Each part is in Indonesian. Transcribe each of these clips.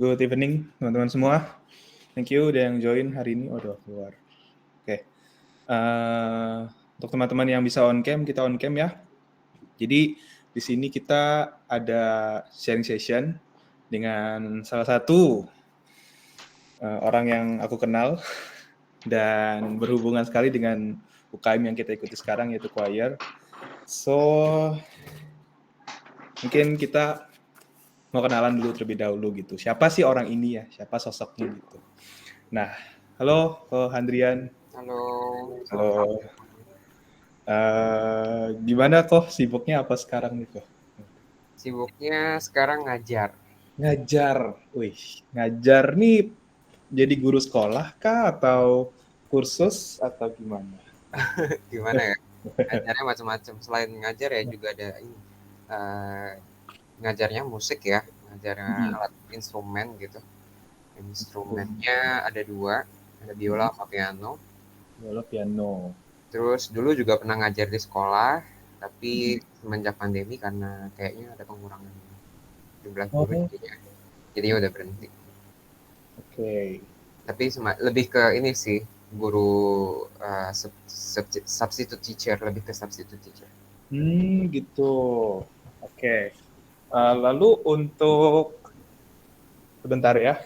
Good evening teman-teman semua. Thank you udah yang join hari ini. Udah keluar. Oke. Untuk teman-teman yang bisa on cam, kita on cam ya. Jadi di sini kita ada sharing session dengan salah satu orang yang aku kenal dan berhubungan sekali dengan UKM yang kita ikuti sekarang yaitu choir. So mungkin kita mau kenalan dulu terlebih dahulu gitu. Siapa sih orang ini ya? Siapa sosoknya gitu? Nah, halo Handrian. Halo, selamat Halo. Gimana kok sibuknya apa sekarang nih kok? sibuknya sekarang ngajar. Ngajar. Wih, ngajar nih jadi guru sekolah kah atau kursus atau gimana? Gimana ya? Ngajarnya macam-macam. Selain ngajar ya juga ada ini, eee, ngajarnya musik ya, ngajarnya alat instrumen gitu. Instrumennya ada 2, ada biola sama piano. Kalau piano. Terus dulu juga pernah ngajar di sekolah, tapi semenjak pandemi karena kayaknya ada pengurangan jumlah guru Oh, jadinya udah berhenti. oke. Tapi lebih ke ini sih, guru, substitute teacher, lebih ke substitute teacher. Gitu. Oke. Lalu untuk sebentar ya.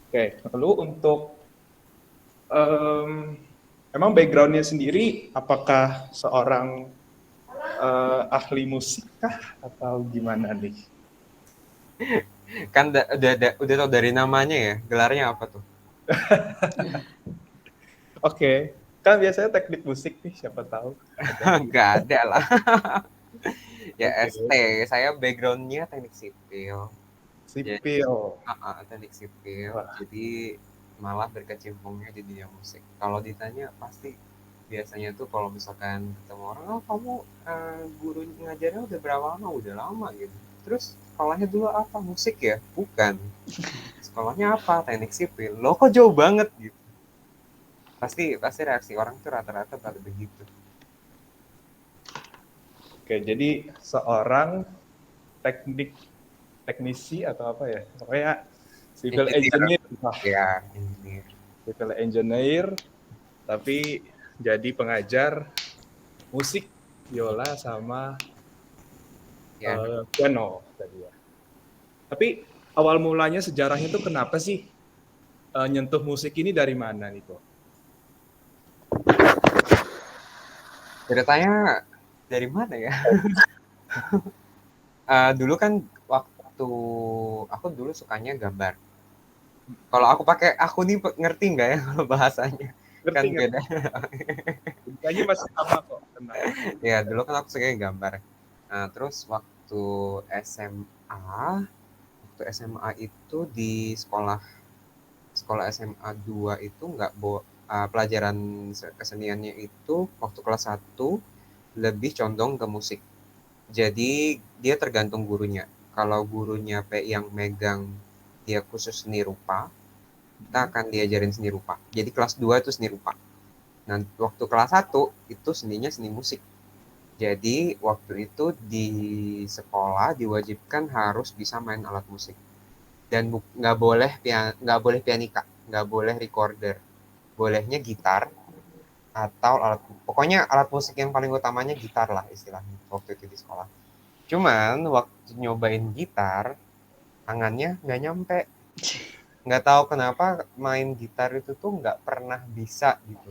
Oke. Lalu untuk em, emang backgroundnya sendiri, apakah seorang ahli musik kah atau gimana nih? Kan udah tau dari namanya ya, gelarnya apa tuh? Oke, kan biasanya teknik musik nih, siapa tahu ada. Nggak ada lah. Ya Oke, ST, saya backgroundnya teknik sipil. Jadi, sipil. teknik sipil. Wah, Jadi malah berkecimpungnya di dunia musik. Kalau ditanya pasti biasanya tuh kalau misalkan ketemu orang, oh kamu guru ngajarnya udah berapa lama? Udah lama gitu. Terus sekolahnya dulu apa? Musik ya? Bukan. Sekolahnya apa? Teknik sipil. Loh kok jauh banget gitu. Pasti pasti reaksi orang tuh rata-rata pada begitu. oke, jadi seorang teknisi atau apa ya? Pokoknya civil Engineer, engineer. Wah, ya engineer. civil engineer, tapi jadi pengajar musik, biola sama Ya, piano tadi ya. Tapi awal mulanya sejarahnya tuh kenapa sih nyentuh musik ini dari mana nih kok? ceritanya dari mana ya? Dulu kan waktu aku dulu sukanya gambar. Kalau aku pakai aku nih ngerti nggak ya kalau bahasanya? Ngerti Kan nggak? beda. Kayaknya masih sama kok, tenang. Ya dulu kan aku sukanya gambar. Nah, terus SMA, waktu SMA itu di sekolah sekolah SMA 2 itu nggak pelajaran keseniannya itu waktu kelas 1 lebih condong ke musik. Jadi dia tergantung gurunya. Kalau gurunya yang megang dia khusus seni rupa, kita akan diajarin seni rupa. Jadi kelas 2 itu seni rupa. Nah, waktu kelas 1 itu seninya seni musik. Jadi waktu itu di sekolah diwajibkan harus bisa main alat musik. Dan nggak boleh pianika, nggak boleh recorder. Bolehnya gitar atau pokoknya alat musik yang paling utamanya gitar lah istilahnya waktu itu di sekolah. Cuman waktu nyobain gitar, tangannya nggak nyampe. Nggak tahu kenapa main gitar itu tuh nggak pernah bisa gitu.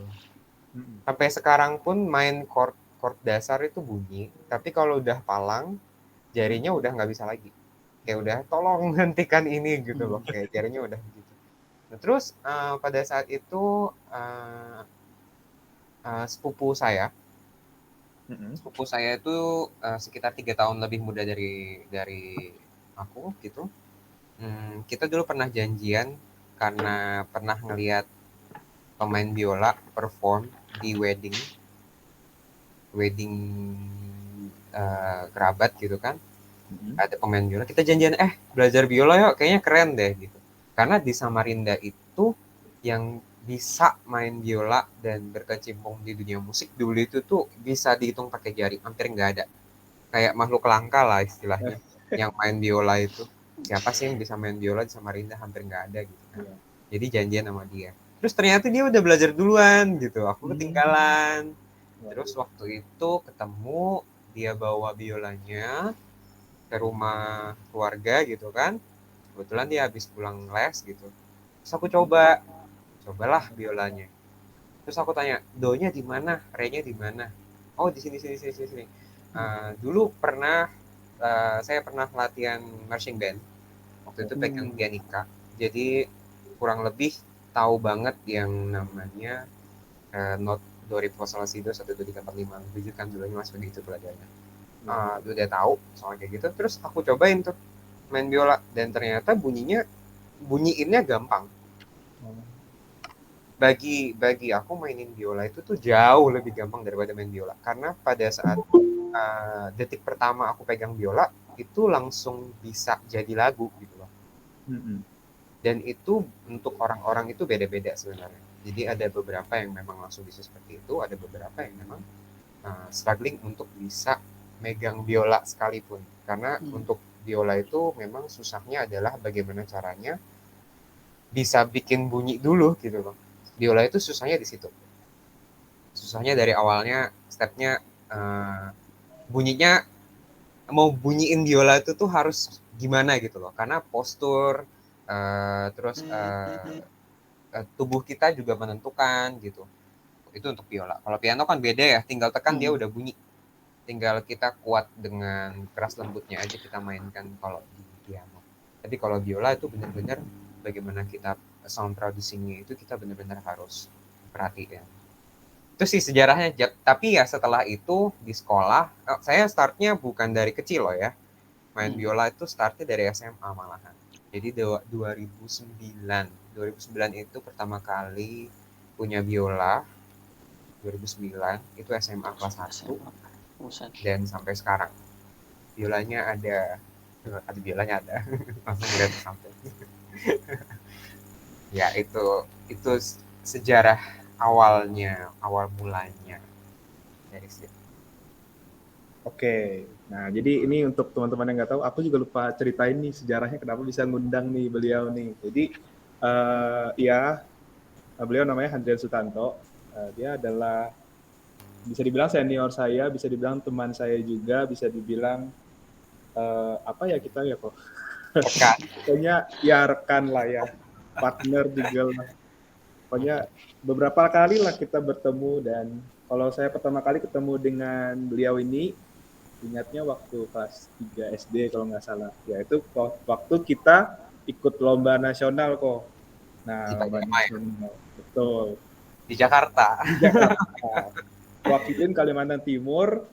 Sampai sekarang pun main chord chord dasar itu bunyi, tapi kalau udah palang, jarinya udah nggak bisa lagi. Kayak udah tolong hentikan ini gitu loh, kayak jarinya udah begitu. Nah, terus pada saat itu uh, uh, sepupu saya, sepupu saya itu sekitar 3 tahun lebih muda dari aku gitu. Kita dulu pernah janjian karena pernah ngelihat pemain biola perform di wedding wedding kerabat gitu kan. Ada pemain biola, kita janjian belajar biola yuk, kayaknya keren deh gitu. Karena di Samarinda itu yang bisa main biola dan berkecimpung di dunia musik dulu itu tuh bisa dihitung pakai jari, hampir nggak ada. Kayak makhluk langka lah istilahnya yang main biola itu. Siapa sih yang bisa main biola di Samarinda? Hampir nggak ada gitu kan. Iya. Jadi janjian sama dia. Terus ternyata dia udah belajar duluan gitu. Aku ketinggalan. Terus Waduh. waktu itu ketemu, dia bawa biolanya ke rumah keluarga gitu kan. Kebetulan dia habis pulang les gitu. Terus aku cobalah biolanya. Terus aku tanya, do-nya di mana, re-nya di mana? Oh, di sini sini sini sini sini. Dulu saya pernah latihan marching band. Waktu itu pegang pianika. Jadi kurang lebih tahu banget yang namanya not do re fa sol la si do 1 2 3 4 5 7 kan dulunya masih begitu pelajarannya. Udah tahu soal kayak gitu. Terus aku cobain tuh main biola dan ternyata bunyiinnya gampang. Bagi aku mainin biola itu tuh jauh lebih gampang daripada main biola karena pada saat detik pertama aku pegang biola itu langsung bisa jadi lagu gitu loh. Dan itu untuk orang-orang itu beda-beda sebenarnya. Jadi ada beberapa yang memang langsung bisa seperti itu, ada beberapa yang memang struggling untuk bisa megang biola sekalipun. Karena untuk biola itu memang susahnya adalah bagaimana caranya bisa bikin bunyi dulu gitu loh. Biola itu susahnya di situ. Susahnya dari awalnya stepnya bunyinya, mau bunyiin biola itu tuh harus gimana gitu loh. Karena postur, terus tubuh kita juga menentukan gitu. Itu untuk biola. Kalau piano kan beda ya, tinggal tekan dia udah bunyi. Tinggal kita kuat dengan keras lembutnya aja kita mainkan kalau di piano. Tapi kalau biola itu benar-benar bagaimana kita sound producingnya itu kita benar-benar harus perhatikan. Itu sih sejarahnya. Tapi ya setelah itu di sekolah, saya startnya bukan dari kecil loh ya. Main biola itu startnya dari SMA malahan. Jadi 2009 itu pertama kali punya biola. 2009 itu SMA kelas 1 dan sampai sekarang biolanya ada biolanya ada langsung lihat sampai ya itu sejarah awal mulanya dari situ. Oke, nah jadi ini untuk teman-teman yang nggak tahu, aku juga lupa ceritain nih sejarahnya kenapa bisa ngundang nih beliau nih. Jadi ya beliau namanya Handrian Sutanto. Dia adalah bisa dibilang senior saya, bisa dibilang teman saya juga, bisa dibilang apa ya kita ya kok. Pokoknya ya rekan lah ya, partner juga lah. Pokoknya beberapa kali lah kita bertemu dan kalau saya pertama kali ketemu dengan beliau ini, ingatnya waktu kelas 3 SD kalau nggak salah. Ya itu waktu kita ikut lomba nasional kok. Di Nah, lomba Banyuwangi ya? nasional. Betul. Di Jakarta. Di Jakarta. Wakilin Kalimantan Timur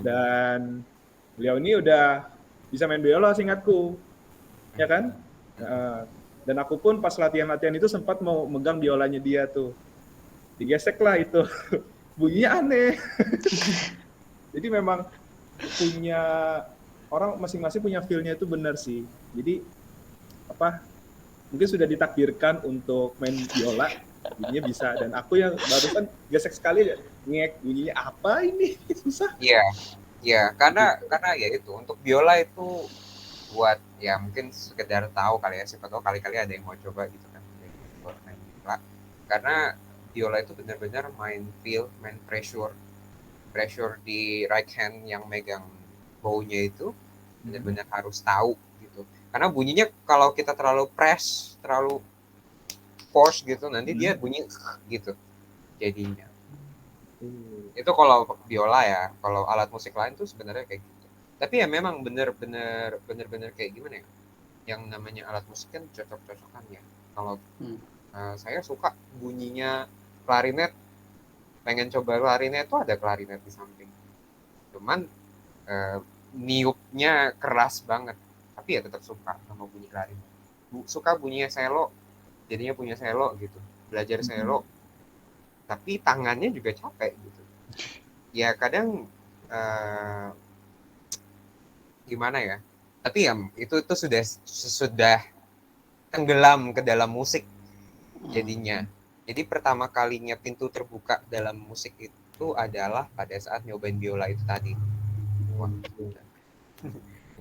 dan beliau ini udah bisa main biola seingatku. Ya kan? Dan aku pun pas latihan-latihan itu sempat mau megang biolanya dia tuh. Digesek lah itu. Bunyinya aneh. Jadi memang punya orang masing-masing punya feel-nya itu benar sih. Jadi apa mungkin sudah ditakdirkan untuk main biola bunyinya bisa dan aku yang barusan gesek sekali ngek bunyinya apa ini susah. Iya, karena ya itu untuk biola itu buat ya mungkin sekedar tahu kali ya, siapa tahu kali-kali ada yang mau coba gitu kan buat main biola. Karena biola itu benar-benar main feel, main pressure di right hand yang megang bownya itu benar-benar harus tahu gitu. Karena bunyinya kalau kita terlalu press, terlalu force gitu, nanti dia bunyi gitu jadinya. Itu kalau biola ya. Kalau alat musik lain tuh sebenarnya kayak gitu. Tapi ya memang bener-bener kayak gimana ya? Yang namanya alat musik kan cocok-cocokan ya. Kalau saya suka bunyinya klarinet, pengen coba klarinet tuh ada klarinet di samping. Cuman niupnya keras banget. Tapi ya tetap suka sama bunyi klarinet. Suka bunyinya selo, jadinya punya selo gitu. Belajar selo, tapi tangannya juga capek gitu. Ya kadang gimana ya? Tapi ya itu sudah tenggelam ke dalam musik jadinya. Jadi pertama kalinya pintu terbuka dalam musik itu adalah pada saat nyobain biola itu tadi. Oh, Wah, gitu.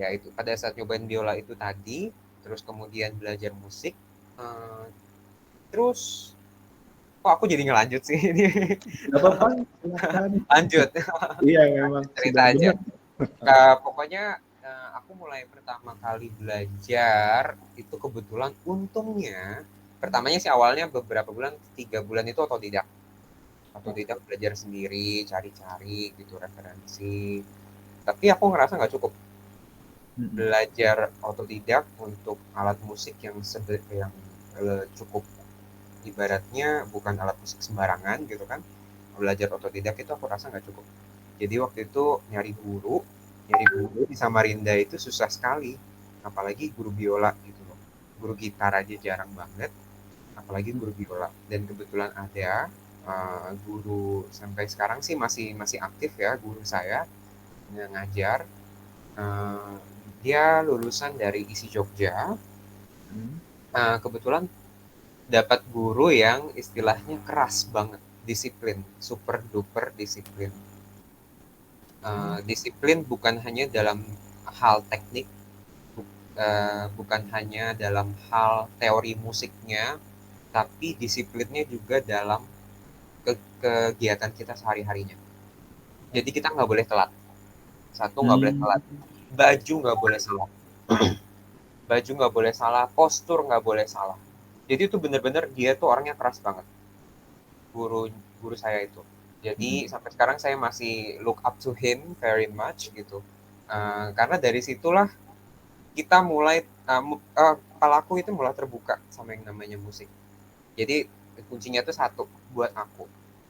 ya itu pada saat nyobain biola itu tadi, terus kemudian belajar musik, eh, terus kok aku jadi ngelanjut sih ini. Nggak apa-apa, silakan. Lanjut, Iya, memang cerita sudah aja. benar. Pokoknya aku mulai pertama kali belajar itu kebetulan untungnya pertamanya sih awalnya beberapa bulan 3 bulan itu otodidak. Otodidak belajar sendiri, cari-cari gitu referensi. Tapi aku ngerasa nggak cukup Mm-mm. belajar otodidak untuk alat musik yang cukup ibaratnya bukan alat musik sembarangan gitu kan. Belajar otodidak itu aku rasa nggak cukup. Jadi waktu itu nyari guru di Samarinda itu susah sekali, apalagi guru biola gitu loh. Guru gitar aja jarang banget, apalagi guru biola. Dan kebetulan ada guru sampai sekarang sih masih masih aktif ya guru saya ngajar. Eh, Dia lulusan dari ISI Jogja. Mm. Kebetulan dapat guru yang istilahnya keras banget, disiplin, super duper disiplin. Disiplin bukan hanya dalam hal teknik, bukan hanya dalam hal teori musiknya, tapi disiplinnya juga dalam kegiatan kita sehari-harinya. Jadi kita nggak boleh telat. Satu nggak boleh Hmm. telat. Baju nggak boleh salah. Baju nggak boleh salah. Postur nggak boleh salah. Jadi itu bener-bener dia tuh orangnya keras banget. Guru guru saya itu. Jadi Mm-mm. sampai sekarang saya masih look up to him very much gitu. Karena dari situlah kita mulai kepalaku itu mulai terbuka sama yang namanya musik. Jadi kuncinya tuh satu buat aku.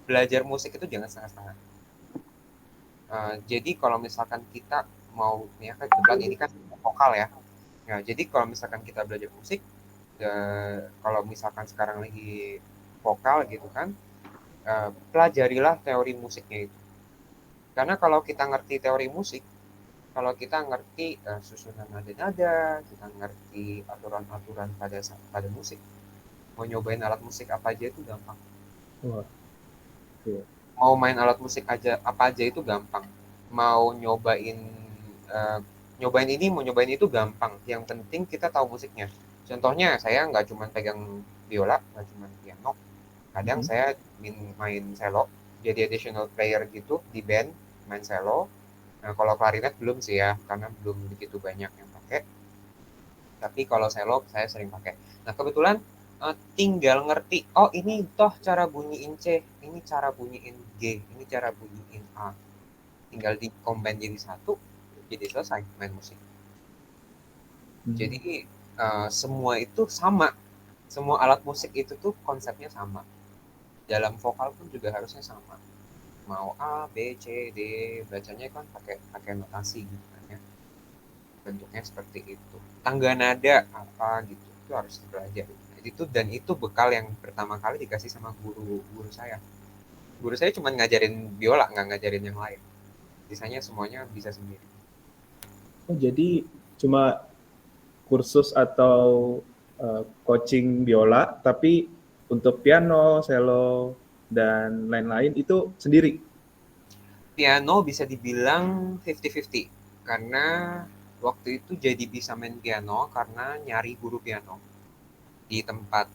Belajar musik itu jangan setengah-setengah. Jadi kalau misalkan kita mau ya kan kebetulan ini kan vokal ya. Nah, jadi kalau misalkan kita belajar musik, kalau misalkan sekarang lagi vokal gitu kan, pelajarilah teori musiknya itu. Karena kalau kita ngerti teori musik, kalau kita ngerti susunan nada-nada, kita ngerti aturan-aturan pada musik, mau nyobain alat musik apa aja itu gampang. Wah, oke. Mau main alat musik aja apa aja itu gampang. Mau eh, nyobain ini, mau nyobain itu gampang. Yang penting kita tahu musiknya. Contohnya saya nggak cuma pegang biola, nggak cuma piano. Kadang Mm-mm. saya main cello, jadi additional player gitu di band, main cello. Nah, kalau klarinet belum sih ya, karena belum begitu banyak yang pakai. Tapi kalau cello saya sering pakai. Nah, kebetulan tinggal ngerti, oh ini toh cara bunyiin C, ini cara bunyiin G, ini cara bunyiin A. Tinggal di combine jadi satu, jadi selesai main musik. Mm. Jadi semua itu sama. Semua alat musik itu tuh konsepnya sama. Dalam vokal pun juga harusnya sama. Mau A, B, C, D, bacanya kan pakai pakai notasi gitu kan ya. Bentuknya seperti itu. Tangga nada apa gitu itu harus dipelajari. Itu bekal yang pertama kali dikasih sama guru guru saya. Guru saya cuma ngajarin biola, nggak ngajarin yang lain. Sisanya semuanya bisa sendiri. Oh, jadi cuma kursus atau coaching biola, tapi untuk piano, cello, dan lain-lain itu sendiri. Piano bisa dibilang 50-50 karena waktu itu jadi bisa main piano karena nyari guru piano di tempat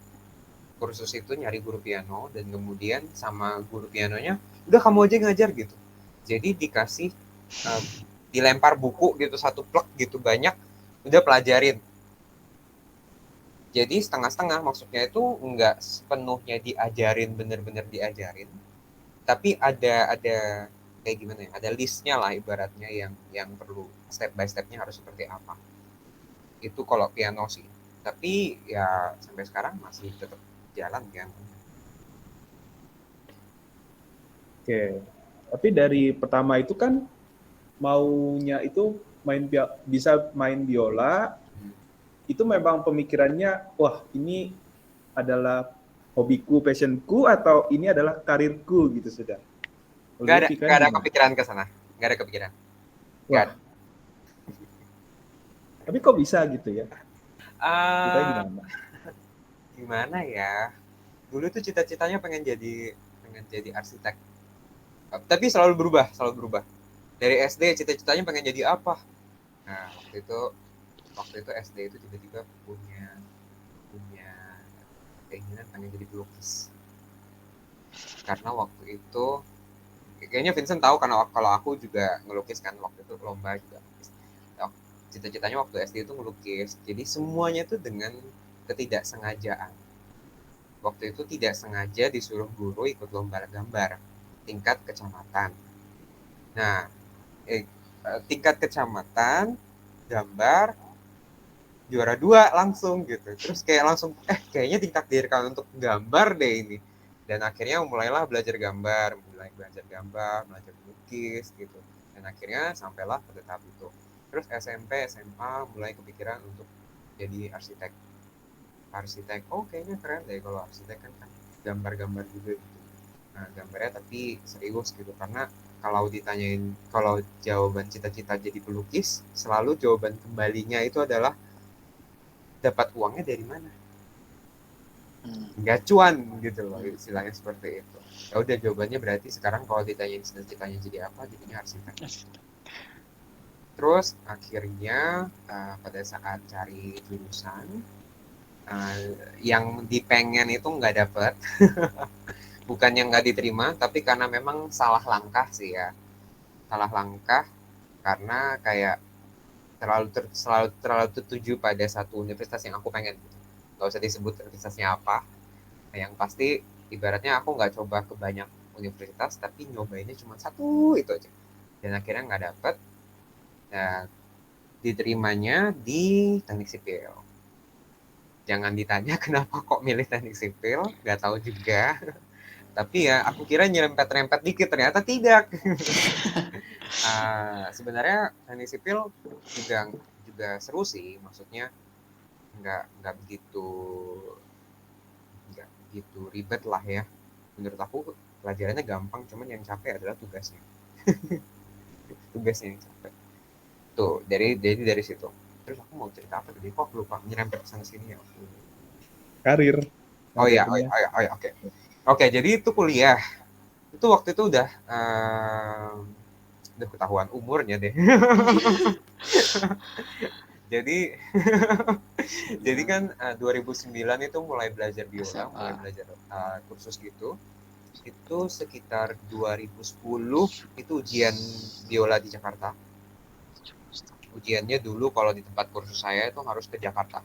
kursus itu, nyari guru piano dan kemudian sama guru pianonya udah kamu aja ngajar gitu. Jadi dikasih uh, dilempar buku gitu satu plek gitu banyak, udah pelajarin. Jadi setengah-setengah, maksudnya itu nggak sepenuhnya diajarin, bener-bener diajarin, tapi ada kayak gimana ya, ada listnya lah ibaratnya yang perlu step by stepnya harus seperti apa. Itu kalau piano sih, tapi ya sampai sekarang masih tetap jalan piano. Oke. Tapi dari pertama itu kan maunya itu bisa main biola, itu memang pemikirannya, wah ini adalah hobiku, passionku, atau ini adalah karirku gitu sudah. Kalau Nggak dulu ada pikiran nggak ada gimana? kepikiran ke sana, nggak ada kepikiran, nggak ada. Wah, tapi kok bisa gitu ya? Kita uh, gimana? Gimana ya, Dulu tuh cita-citanya pengen jadi arsitek. Tapi selalu berubah, Dari SD cita-citanya pengen jadi apa? Nah, waktu itu SD itu tiba-tiba punya punya keinginan pengen jadi pelukis. Karena waktu itu kayaknya Vincent tahu karena kalau aku juga ngelukis kan, waktu itu lomba juga ngelukis. Nah, cita-citanya waktu SD itu ngelukis. Jadi semuanya itu dengan ketidaksengajaan. Waktu itu tidak sengaja disuruh guru ikut lomba gambar tingkat kecamatan. Nah, tingkat kecamatan gambar juara 2 langsung gitu. Terus kayak langsung kayaknya ditakdirkan untuk gambar deh ini. Dan akhirnya mulailah belajar gambar, belajar melukis gitu. Dan akhirnya sampailah pada tahap itu. Terus SMP, SMA mulai kepikiran untuk jadi arsitek. Kayaknya keren deh kalau arsitek kan gambar-gambar juga gitu. Nah, gambarnya tapi serius gitu, karena kalau jawaban cita-cita jadi pelukis, selalu jawaban kembalinya itu adalah dapat uangnya dari mana, nggak cuan gitu loh, istilahnya seperti itu. Ya udah, jawabannya berarti sekarang kalau ditanyain cita-citanya jadi apa, jadinya arsitek. Terus akhirnya pada saat cari jurusan, yang dipengen itu nggak dapet. Bukan yang nggak diterima, tapi karena memang salah langkah sih ya. Salah langkah karena kayak terlalu tertuju pada satu universitas yang aku pengen. Nggak usah disebut universitasnya apa. Nah, yang pasti ibaratnya aku nggak coba ke banyak universitas, tapi nyobainnya cuma satu itu aja. Dan akhirnya nggak dapet. Dan diterimanya di teknik sipil. Jangan ditanya kenapa kok milih teknik sipil, nggak tahu juga. Tapi ya aku kira nyerempet-rempet dikit, ternyata tidak. Sebenarnya teknik sipil juga juga seru sih, maksudnya nggak begitu ribet lah ya. Menurut aku pelajarannya gampang, cuman yang capek adalah tugasnya. Tugasnya yang capek. Tuh, dari situ. Terus aku mau cerita apa tadi? Kok aku lupa, nyerempet sana sini ya. Karir. Oh iya, Karirnya. oke. Oke, jadi itu kuliah. Itu waktu itu udah ketahuan umurnya deh. Jadi jadi kan 2009 itu mulai belajar biola, mulai SMA. belajar kursus gitu. Itu sekitar 2010 itu ujian biola di Jakarta. Ujiannya dulu kalau di tempat kursus saya itu harus ke Jakarta.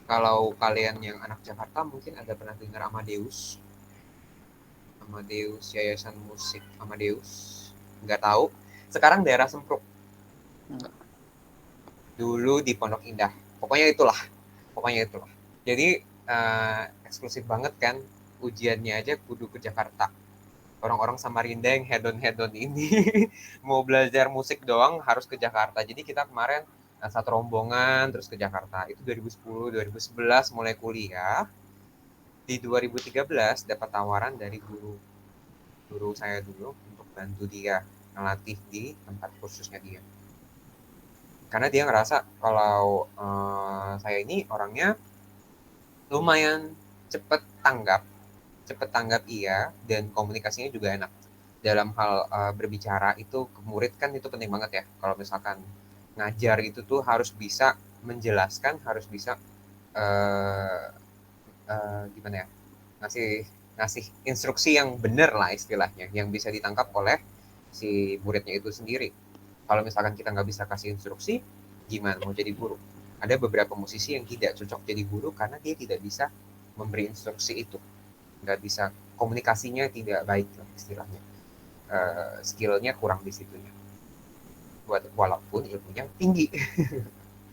Kalau kalian yang anak Jakarta mungkin ada pernah dengar Amadeus. Amadeus, Yayasan Musik Amadeus. Nggak tahu. Sekarang daerah Sempruk. Enggak. Dulu di Pondok Indah. Pokoknya itulah. Jadi eksklusif banget kan, ujiannya aja kudu ke Jakarta. Orang-orang Samarinda yang hedon-hedon ini mau belajar musik doang harus ke Jakarta. Jadi kita kemarin satu rombongan terus ke Jakarta. Itu 2010, 2011 mulai kuliah. Di 2013 dapat tawaran dari guru saya dulu untuk bantu dia ngelatih di tempat kursusnya dia. Karena dia ngerasa kalau saya ini orangnya lumayan cepet tanggap iya, dan komunikasinya juga enak. Dalam hal berbicara itu ke murid kan itu penting banget ya. Kalau misalkan ngajar itu tuh harus bisa menjelaskan, harus bisa uh, gimana ya, ngasih ngasih instruksi yang benar lah istilahnya, yang bisa ditangkap oleh si muridnya itu sendiri. Kalau misalkan kita nggak bisa kasih instruksi, gimana mau jadi guru? Ada beberapa musisi yang tidak cocok jadi guru karena dia tidak bisa memberi instruksi itu, nggak bisa, komunikasinya tidak baik lah istilahnya, skillnya kurang di situnya, walaupun ilmunya tinggi.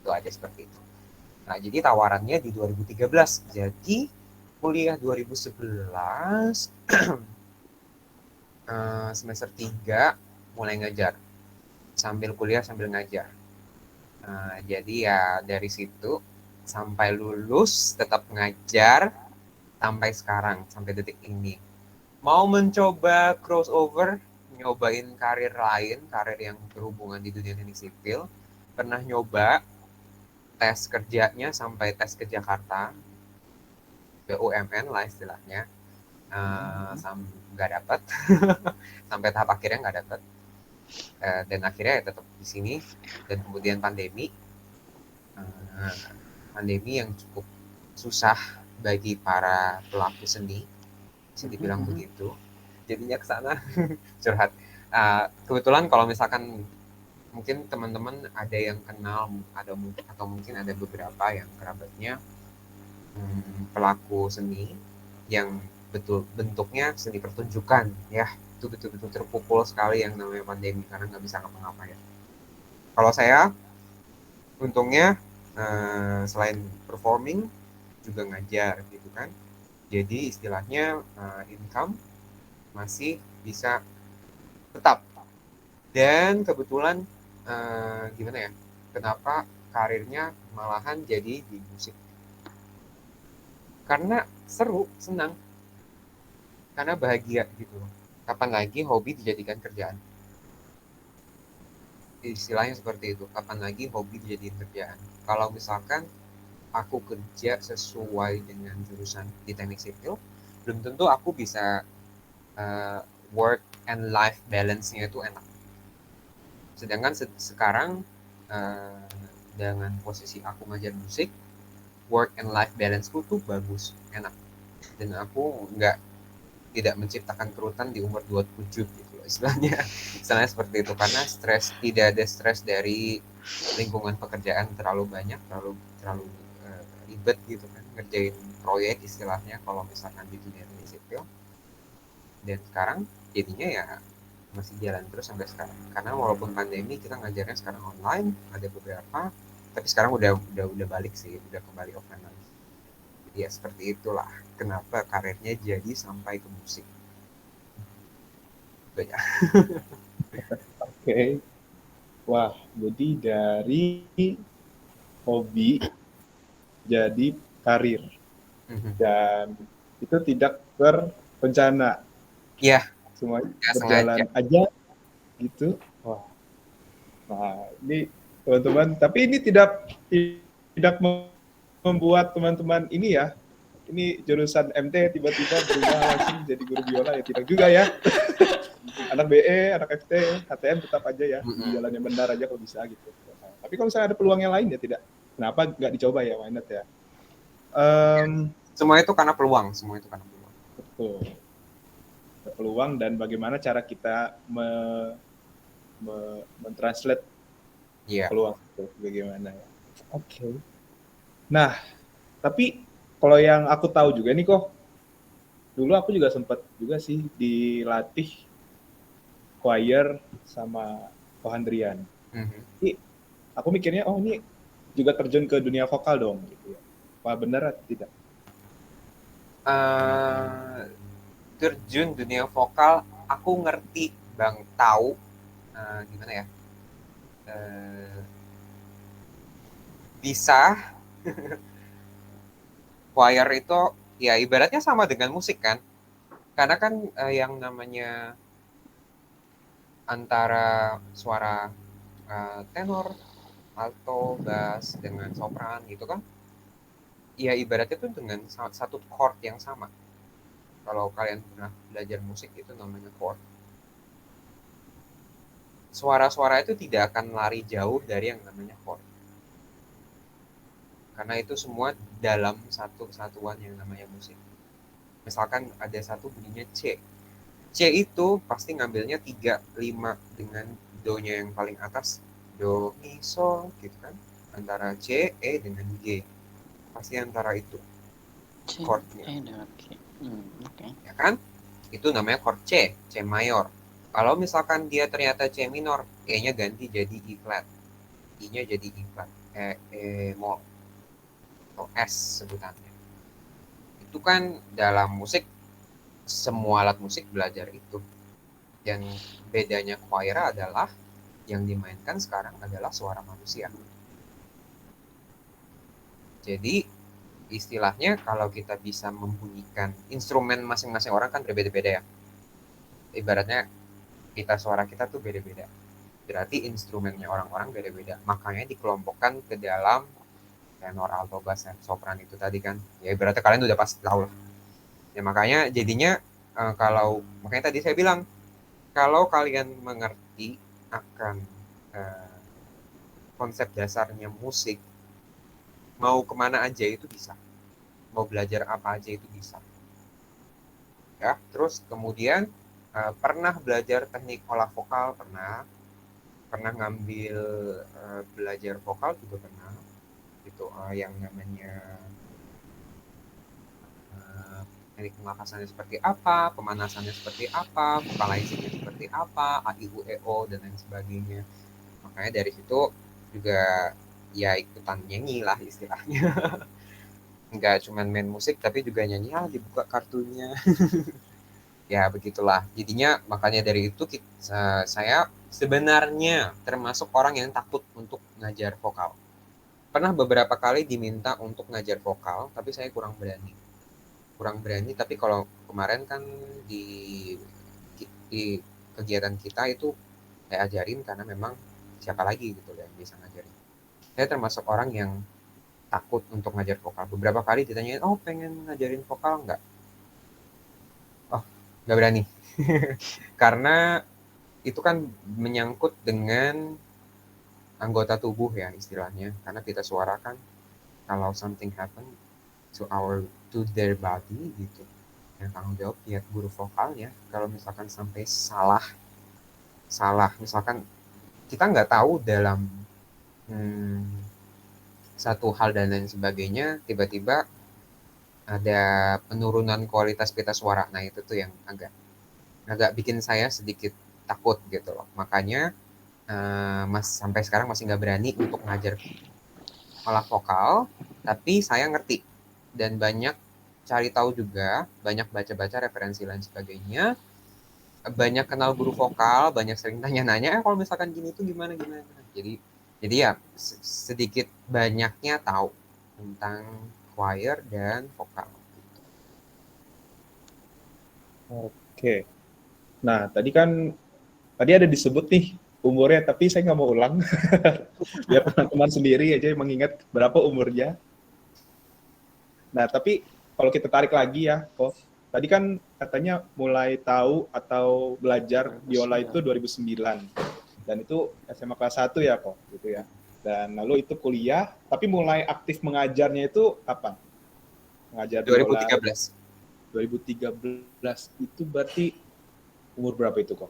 Itu aja seperti itu. Nah, jadi tawarannya di 2013, jadi kuliah 2011 semester 3 mulai ngajar, sambil kuliah sambil ngajar. Jadi ya dari situ sampai lulus tetap ngajar sampai sekarang, sampai detik ini. Mau mencoba crossover, nyobain karir lain, karir yang berhubungan di dunia teknik sipil. Pernah nyoba tes kerjanya sampai tes ke Jakarta. BUMN lah istilahnya, nggak dapat sampai tahap akhirnya nggak dapat, dan akhirnya ya tetap di sini. Dan kemudian pandemi yang cukup susah bagi para pelaku seni, bisa dibilang begitu. Jadinya ke sana curhat. Kebetulan kalau misalkan mungkin teman-teman ada yang kenal, atau mungkin ada beberapa yang kerabatnya pelaku seni yang betul bentuknya seni pertunjukan, ya itu betul-betul terpukul sekali yang namanya pandemi karena nggak bisa ngapa-ngapain. Kalau saya untungnya selain performing juga ngajar gitu kan, jadi istilahnya income masih bisa tetap. Dan kebetulan gimana ya, kenapa karirnya malahan jadi di musik, karena seru, senang, karena bahagia gitu loh. Kapan lagi hobi dijadikan kerjaan, istilahnya seperti itu. Kapan lagi hobi dijadikan kerjaan. Kalau misalkan aku kerja sesuai dengan jurusan di teknik sipil, belum tentu aku bisa work and life balance-nya itu enak. Sedangkan sekarang dengan posisi aku ngajar musik, work and life balance-ku tuh bagus, enak. Dan aku tidak menciptakan kerutan di umur 27 gitu loh, istilahnya. Istilahnya seperti itu, karena tidak ada stres dari lingkungan pekerjaan terlalu banyak, terlalu ribet gitu kan, ngerjain proyek istilahnya kalau misalkan di dunia sipil. Dan sekarang jadinya ya masih jalan terus sampai sekarang, karena walaupun pandemi kita ngajarnya sekarang online, ada beberapa, tapi sekarang udah balik sih, udah kembali offline lagi. Jadi ya seperti itulah kenapa karirnya jadi sampai ke musik. Banyak. Oke. Wah, jadi dari hobi jadi karir dan itu tidak berencana, Iya, semuanya nggak sengaja. berjalan aja gitu. Wah, nah ini teman-teman, tapi ini tidak membuat teman-teman ini ya, ini jurusan MT tiba-tiba berubah langsung jadi guru biola, ya tidak juga ya. Anak BE, anak FT, HTM tetap aja ya di jalan yang benar aja kalau bisa gitu. Nah, tapi kalau misalnya ada peluang yang lain ya tidak, kenapa nggak dicoba ya, why not ya. Semua itu karena peluang, semua itu karena peluang. Betul, peluang dan bagaimana cara kita mentranslate peluang itu bagaimana ya. Oke. Nah, tapi kalau yang aku tahu juga nih kok, dulu aku juga sempat juga sih dilatih choir sama Kohandrian. Jadi aku mikirnya, oh ini juga terjun ke dunia vokal dong gitu ya. Apa benar atau tidak? Terjun dunia vokal, aku ngerti bang, tahu gimana ya, bisa. Choir itu ya ibaratnya sama dengan musik kan, karena kan yang namanya antara suara tenor, alto, bass dengan sopran gitu kan, ya ibaratnya tuh dengan satu chord yang sama. Kalau kalian pernah belajar musik itu namanya chord. Suara-suara itu tidak akan lari jauh dari yang namanya chord, karena itu semua dalam satu kesatuan yang namanya musik. Misalkan ada satu bunyinya C. C itu pasti ngambilnya 3, 5 dengan do-nya yang paling atas. Do, mi, sol gitu kan. Antara C, E dengan G. Pasti antara itu chordnya. Ya kan? Itu namanya chord C, C mayor. Kalau misalkan dia ternyata C minor, E-nya ganti jadi E flat. I-nya jadi E flat. E mol. Atau S sebutannya. Itu kan dalam musik, semua alat musik belajar itu. Dan bedanya choir adalah yang dimainkan sekarang adalah suara manusia. Jadi istilahnya kalau kita bisa membunyikan instrumen, masing-masing orang kan berbeda-beda ya. Ibaratnya suara kita tuh beda-beda. Berarti instrumennya orang-orang beda-beda. Makanya dikelompokkan ke dalam tenor, alto, bass, sopran itu tadi kan. Ya berarti kalian udah pasti tahu lah. Ya makanya jadinya kalau makanya tadi saya bilang kalau kalian mengerti akan konsep dasarnya musik, mau kemana aja itu bisa, mau belajar apa aja itu bisa. Ya, terus kemudian pernah belajar teknik olah vokal, pernah ngambil belajar vokal juga pernah, gitu yang namanya teknik pemakasannya seperti apa, pemanasannya seperti apa, vocalizingnya seperti apa, a i u e o dan lain sebagainya. Makanya dari situ juga ya ikutan nyanyi lah istilahnya. Nggak cuma main musik tapi juga nyanyi, dibuka kartunya. Ya begitulah. Jadinya makanya dari itu saya sebenarnya termasuk orang yang takut untuk ngajar vokal. Pernah beberapa kali diminta untuk ngajar vokal, tapi saya kurang berani. Tapi kalau kemarin kan di di kegiatan kita itu saya ajarin karena memang siapa lagi gitu yang bisa ngajarin. Saya termasuk orang yang takut untuk ngajar vokal. Beberapa kali ditanyain, oh pengen ngajarin vokal nggak? Oh nggak berani. Karena itu kan menyangkut dengan anggota tubuh ya istilahnya. Karena pita suara kan kalau something happen to their body gitu. Yang tanggung jawab ya guru vokalnya. Kalau misalkan sampai salah misalkan kita nggak tahu dalam satu hal dan lain sebagainya, tiba-tiba ada penurunan kualitas pita suara. Nah itu tuh yang agak bikin saya sedikit takut gitu loh. Makanya sampai sekarang masih nggak berani untuk ngajar olah vokal, tapi saya ngerti dan banyak cari tahu juga, banyak baca-baca referensi lain sebagainya, banyak kenal guru vokal, banyak sering tanya-nanya, kalau misalkan gini tuh gimana. Jadi ya sedikit banyaknya tahu tentang choir dan vokal. Oke. Nah, tadi ada disebut nih umurnya, tapi saya nggak mau ulang. Biar teman-teman sendiri aja yang mengingat berapa umurnya. Nah, tapi kalau kita tarik lagi ya, kok tadi kan katanya mulai tahu atau belajar biola itu 2009. Dan itu SMA kelas 1 ya, kok, gitu ya. Dan lalu itu kuliah, tapi mulai aktif mengajarnya itu kapan? Mengajar biola 2013. 2013 itu berarti umur berapa itu, kok?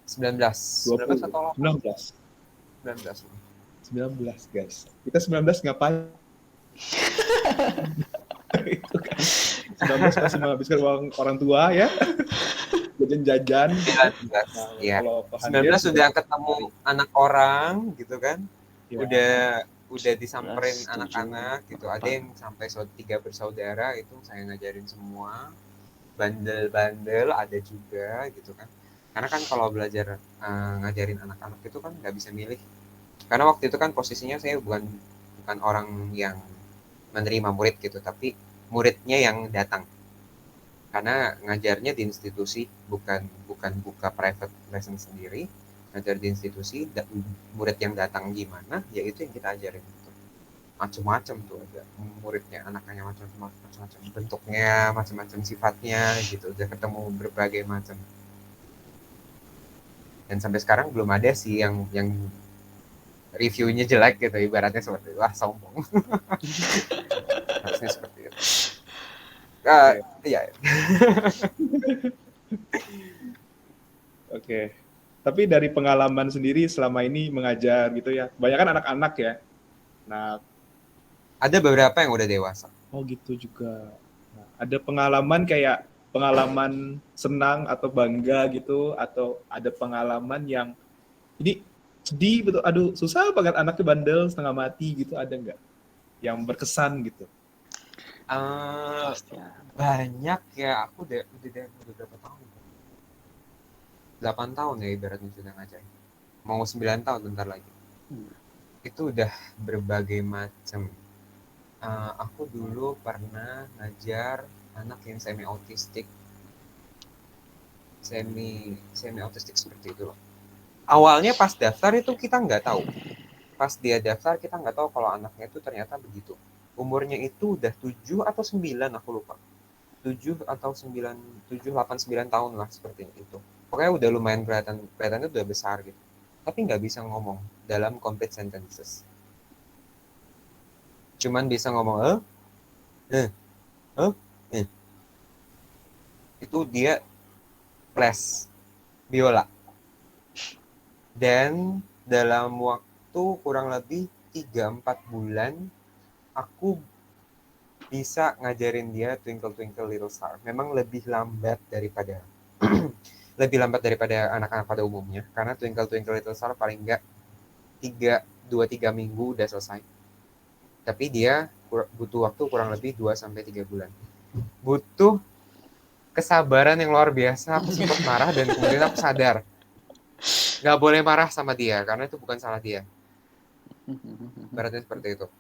19 atau 19. 19. 19, guys. Kita 19 ngapain? Itu kan 19 masih menghabiskan uang orang tua ya. Jajan-jajan. 19. Nah, Ya. kalau Pak 19 Handes sudah ketemu anak orang gitu kan. ya. Udah disamperin anak-anak gitu. Ada yang sampai 3 bersaudara itu saya ngajarin semua. Bandel-bandel ada juga gitu kan. Karena kan kalau belajar ngajarin anak-anak itu kan nggak bisa milih. Karena waktu itu kan posisinya saya bukan orang yang menerima murid gitu, tapi muridnya yang datang. Karena ngajarnya di institusi, bukan buka private lesson sendiri, ngajar di institusi, murid yang datang gimana, ya itu yang kita ajarin gitu. Macam-macam tuh ada muridnya, anaknya macam-macam bentuknya, macam-macam sifatnya gitu, udah ketemu berbagai macam. Dan sampai sekarang belum ada sih yang reviewnya jelek gitu, ibaratnya seperti wah sombong. Harusnya seperti itu. Iya. Oke. Tapi dari pengalaman sendiri selama ini mengajar gitu ya, kebanyakan anak-anak ya. Nah, ada beberapa yang udah dewasa. Oh gitu juga. Nah, ada pengalaman senang atau bangga gitu, atau ada pengalaman yang ini sedih betul, aduh susah banget anaknya bandel setengah mati gitu, ada nggak yang berkesan gitu? Banyak ya, aku udah berapa tahun? 8 tahun ya ibaratnya sudah ngajar. Mau 9 tahun bentar lagi. Itu udah berbagai macam. Aku dulu pernah ngajar anak yang semi autistik seperti itu loh. Awalnya pas daftar itu kita nggak tahu pas dia daftar kita nggak tahu kalau anaknya itu ternyata begitu. Umurnya itu udah 7 atau 9 aku lupa. 7 atau 9, 7, 8, 9 tahun lah seperti itu. Pokoknya udah lumayan kelihatannya udah besar gitu. Tapi nggak bisa ngomong dalam complete sentences. Cuman bisa ngomong eh, eh, eh. Itu dia les biola. Dan dalam waktu kurang lebih 3-4 bulan aku bisa ngajarin dia Twinkle Twinkle Little Star. Memang lebih lambat daripada lebih lambat daripada anak-anak pada umumnya, karena Twinkle Twinkle Little Star paling enggak 2-3 minggu udah selesai. Tapi dia butuh waktu kurang lebih 2-3 bulan. Butuh kesabaran yang luar biasa. Aku sempat marah dan kemudian aku sadar nggak boleh marah sama dia karena itu bukan salah dia. Berarti seperti itu.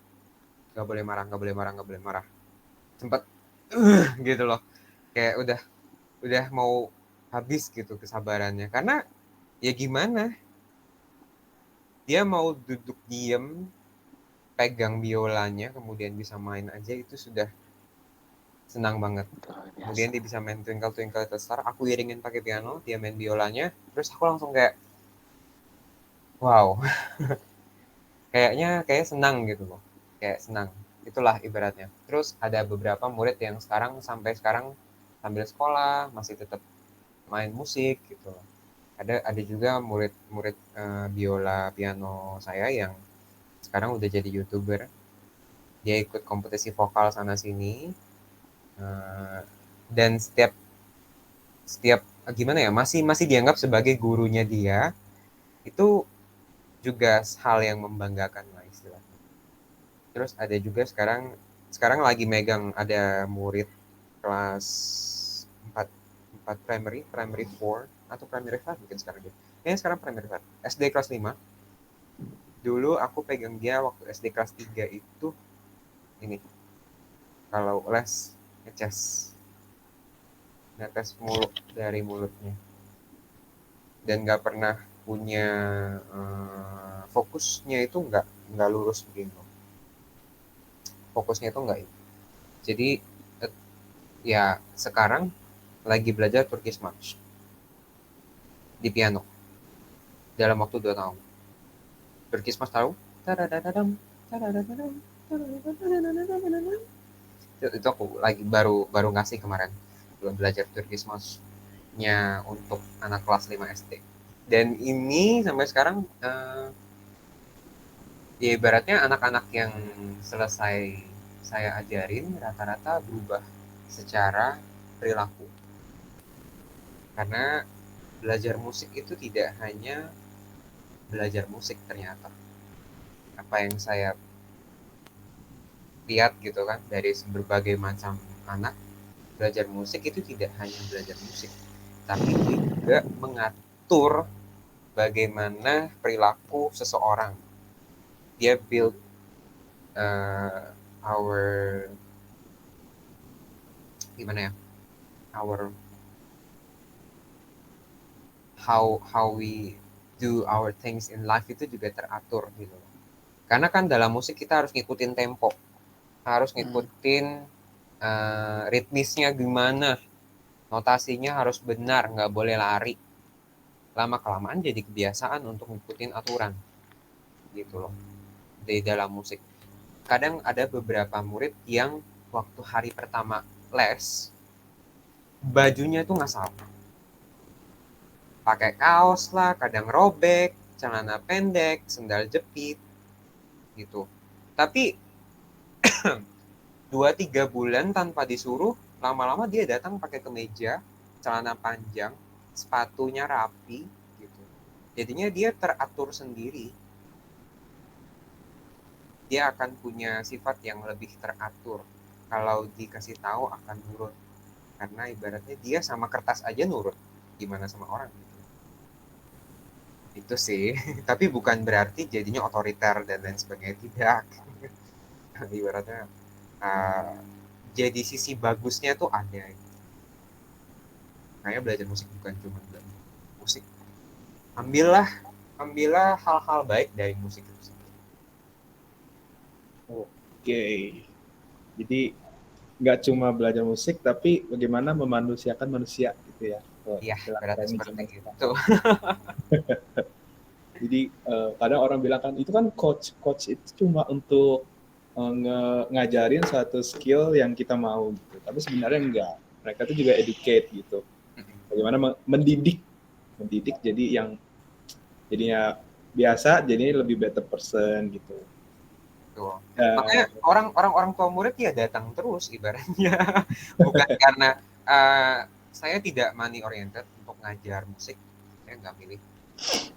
Nggak boleh marah, nggak boleh marah, nggak boleh marah. Sempat gitu loh. Kayak udah mau habis gitu kesabarannya. Karena ya gimana? Dia mau duduk diem, pegang biolanya, kemudian bisa main aja itu sudah senang banget. Kemudian dia bisa main Twinkle Twinkle Little Star, aku iringin pakai piano, dia main biolanya, terus aku langsung kayak wow. kayak senang gitu loh. Kayak senang. Itulah ibaratnya. Terus ada beberapa murid yang sampai sekarang sambil sekolah masih tetap main musik gitu loh. Ada juga murid-murid biola piano saya yang sekarang udah jadi YouTuber. Dia ikut kompetisi vokal sana sini. Dan setiap gimana ya, masih dianggap sebagai gurunya dia. Itu juga hal yang membanggakan lah istilahnya. Terus ada juga sekarang lagi megang, ada murid kelas 4 4 primary 4 atau primary 5 mungkin sekarang dia. Kayaknya sekarang primary 5. SD kelas 5. Dulu aku pegang dia waktu SD kelas 3 itu ini. Kalau les ngeces. Netes mulut dari mulutnya. Dan nggak pernah punya fokusnya itu nggak lurus begini. Fokusnya itu nggak. Jadi ya sekarang lagi belajar Turkish March di piano dalam waktu 2 tahun. Turkish March tahu? Itu aku lagi baru ngasih kemarin. Belum belajar Turkish March-nya untuk anak kelas 5 SD. Dan ini sampai sekarang ya ibaratnya anak-anak yang selesai saya ajarin rata-rata berubah secara perilaku. Karena belajar musik itu tidak hanya belajar musik ternyata. Apa yang saya lihat gitu kan dari berbagai macam anak, belajar musik itu tidak hanya belajar musik, tapi juga mengatur bagaimana perilaku seseorang. Dia build our gimana ya, our how we do our things in life itu juga teratur gitu. Karena kan dalam musik kita harus ngikutin tempo, harus ngikutin ritmisnya gimana, notasinya harus benar, nggak boleh lari. Lama-kelamaan jadi kebiasaan untuk ngikutin aturan gitu loh di dalam musik. Kadang ada beberapa murid yang waktu hari pertama les, bajunya tuh ngasal. Pakai kaos lah, kadang robek, celana pendek, sendal jepit, gitu. Tapi 2-3 bulan tanpa disuruh, lama-lama dia datang pakai kemeja, celana panjang, sepatunya rapi, gitu. Jadinya dia teratur sendiri. Dia akan punya sifat yang lebih teratur. Kalau dikasih tahu akan nurut. Karena ibaratnya dia sama kertas aja nurut. Gimana sama orang gitu. Itu sih. Tapi bukan berarti jadinya otoriter dan lain sebagainya. Tidak. Ibaratnya jadi sisi bagusnya tuh ada. Kayak belajar musik bukan cuma belajar musik. Ambillah hal-hal baik dari musik itu. Oke. Jadi nggak cuma belajar musik, tapi bagaimana memanusiakan manusia gitu ya. Oh, Iya, istilah berarti kerennya seperti zaman sekarang. itu. Jadi kadang orang bilang kan itu kan coach itu cuma untuk ngajarin suatu skill yang kita mau gitu. Tapi sebenarnya enggak. Mereka itu juga educate gitu. Bagaimana mendidik jadi yang jadinya biasa, jadi lebih better person gitu. Betul. Makanya Uh, orang tua murid ya datang terus ibaratnya. Bukan karena saya tidak money oriented untuk ngajar musik. Saya nggak milih.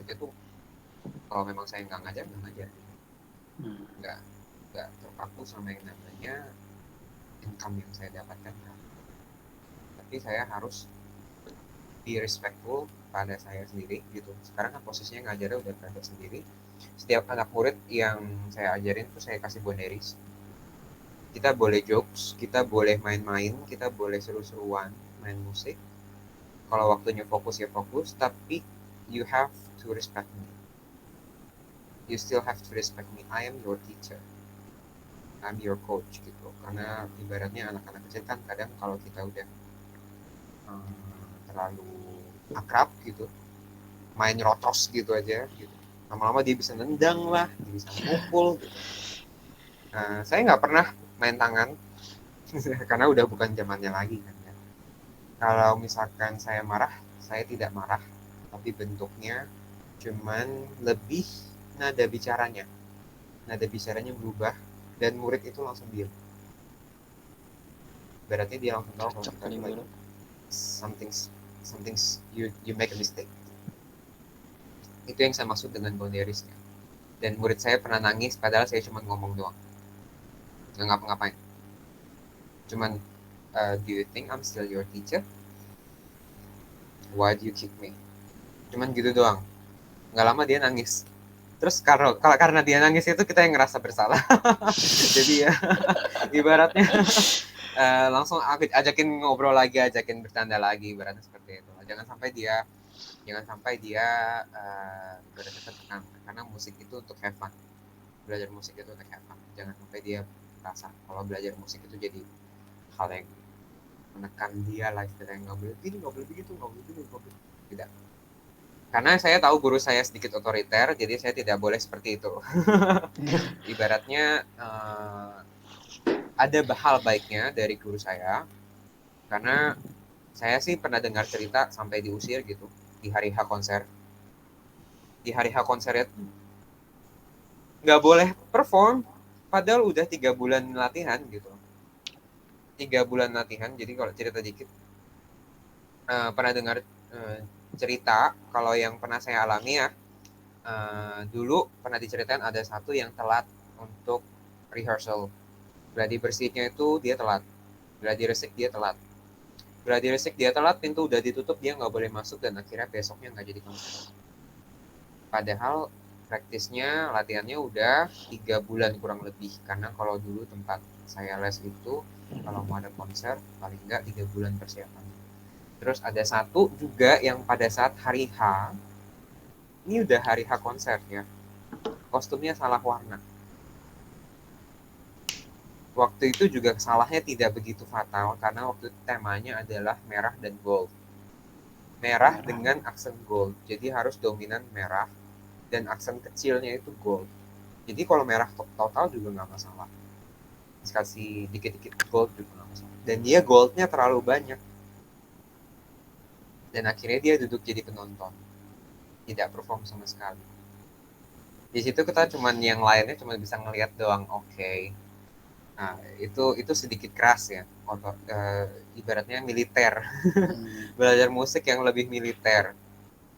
Itu kalau memang saya nggak ngajar, nggak ngajar. Nggak nggak terpaku sama yang namanya income yang saya dapatkan. Tapi saya harus be respectful pada saya sendiri gitu. Sekarang kan posisinya ngajarnya udah berada sendiri. Setiap anak murid yang saya ajarin tuh saya kasih boundaries. Kita boleh jokes, kita boleh main-main, kita boleh seru-seruan, main musik. Kalau waktunya fokus ya fokus, tapi you have to respect me. You still have to respect me. I am your teacher. I'm your coach gitu. Karena ibaratnya anak-anak kecil kan kadang kalau kita udah terlalu akrab gitu, main rotos gitu aja gitu. Lama-lama dia bisa nendang lah, dia bisa mukul gitu. Saya nggak pernah main tangan karena udah bukan zamannya lagi kan ya. Kalau misalkan saya marah, saya tidak marah, tapi bentuknya cuman lebih nada bicaranya. Nada bicaranya berubah dan murid itu langsung diam. Berarti dia langsung tahu kalau kita like something you make a mistake. Itu yang saya maksud dengan boundariesnya. Dan murid saya pernah nangis padahal saya cuma ngomong doang, nggak ngapa-ngapain. Cuman do you think I'm still your teacher? Why do you kick me? Cuman gitu doang. Nggak lama dia nangis. Terus karena dia nangis itu kita yang ngerasa bersalah. Jadi ya ibaratnya langsung ajakin ngobrol lagi, ajakin bercanda lagi, ibaratnya seperti itu. Jangan sampai dia benar-benar tertekan, karena musik itu untuk have fun. Belajar musik itu untuk have fun. Jangan sampai dia merasa kalau belajar musik itu jadi hal yang menekan dia lifestyle yang nggak boleh gini, nggak boleh begitu, nggak boleh gini, nggak boleh. Tidak. Karena saya tahu guru saya sedikit otoriter, jadi saya tidak boleh seperti itu. Ibaratnya ada hal baiknya dari guru saya, karena saya sih pernah dengar cerita sampai diusir gitu di hari H konser. Di hari H konser itu nggak boleh perform, padahal udah 3 bulan latihan gitu. 3 bulan latihan, jadi kalau cerita dikit, pernah dengar cerita kalau yang pernah saya alami ya, dulu pernah diceritain ada satu yang telat untuk rehearsal. Gladi bersihnya itu dia telat, gladi resik dia telat, gladi resik dia telat, pintu udah ditutup, dia nggak boleh masuk dan akhirnya besoknya nggak jadi konser. Padahal praktisnya latihannya udah 3 bulan kurang lebih, karena kalau dulu tempat saya les itu kalau mau ada konser paling nggak 3 bulan persiapan. Terus ada satu juga yang pada saat hari H, ini udah hari H konser ya, kostumnya salah warna. Waktu itu juga salahnya tidak begitu fatal karena waktu itu temanya adalah merah dan gold. Merah dengan aksen gold, jadi harus dominan merah dan aksen kecilnya itu gold. Jadi kalau merah total juga nggak masalah, kasih dikit-dikit gold juga nggak masalah. Dan dia goldnya terlalu banyak, dan akhirnya dia duduk jadi penonton, tidak perform sama sekali. Di situ kita cuman yang lainnya cuma bisa ngelihat doang. Oke. Nah, itu sedikit keras ya. Ibaratnya militer. Belajar musik yang lebih militer.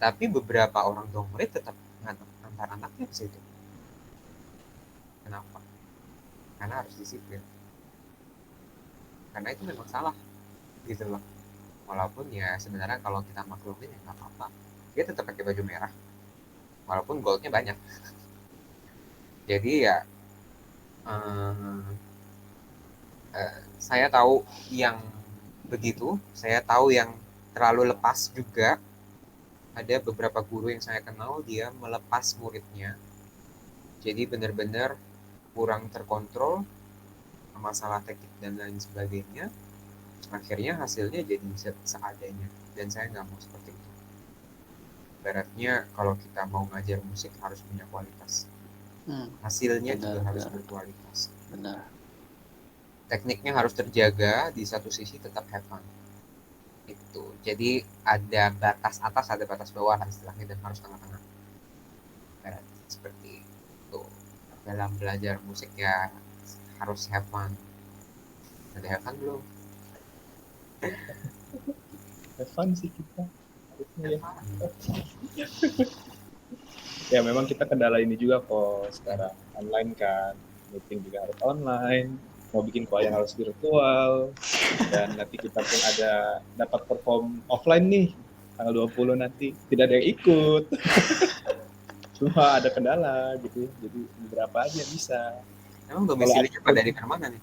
Tapi beberapa orang tua murid tetap ngantar anaknya ke situ. Kenapa? Karena harus disiplin. Karena itu memang salah gitu loh. Walaupun ya sebenarnya kalau kita maklumin ya nggak apa-apa. Dia tetap pakai baju merah. Walaupun goldnya banyak. Jadi ya saya tahu yang begitu, saya tahu yang terlalu lepas juga. Ada beberapa guru yang saya kenal dia melepas muridnya, jadi benar-benar kurang terkontrol, masalah teknik dan lain sebagainya, akhirnya hasilnya jadi seadanya, dan saya nggak mau seperti itu. Ibaratnya kalau kita mau ngajar musik harus punya kualitas, hasilnya juga harus Benar. berkualitas. Benar. Tekniknya harus terjaga, di satu sisi tetap have fun. Itu. Jadi ada batas atas, ada batas bawah istilahnya, dan harus tengah-tengah. Seperti itu. Dalam belajar musik ya harus have fun. Ada have fun belum? Have fun sih kita. Harusnya ya. Have fun. Ya memang kita kendala ini juga kok sekarang online kan, meeting juga harus online, mau bikin choir harus virtual, dan nanti kita pun ada dapat perform offline nih tanggal 20 nanti, tidak ada yang ikut. Cuma ada kendala gitu, jadi beberapa aja bisa. Emang domisilinya pada di mana nih?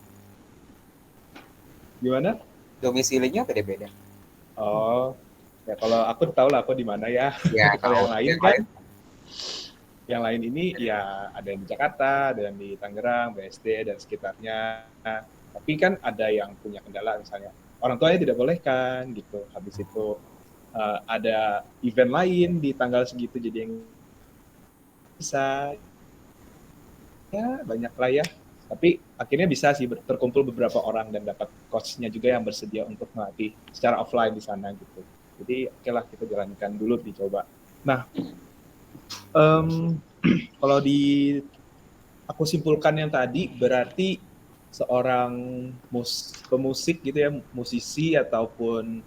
Gimana? Domisilinya beda-beda. Oh, ya kalau aku tahu lah aku di mana ya. Ya, Kalau yang tahu. lain Yang kan, lain? yang lain ini ya ada yang di Jakarta, ada yang di Tangerang, BSD dan sekitarnya. Tapi kan ada yang punya kendala, misalnya orang tuanya tidak bolehkan gitu. Habis itu ada event lain di tanggal segitu, jadi yang bisa ya banyak lah ya. Tapi akhirnya bisa sih terkumpul beberapa orang dan dapat coach-nya juga yang bersedia untuk melatih secara offline di sana gitu. Jadi oke lah kita jalankan dulu, dicoba. Nah, kalau aku simpulkan yang tadi, berarti seorang pemusik gitu ya, musisi ataupun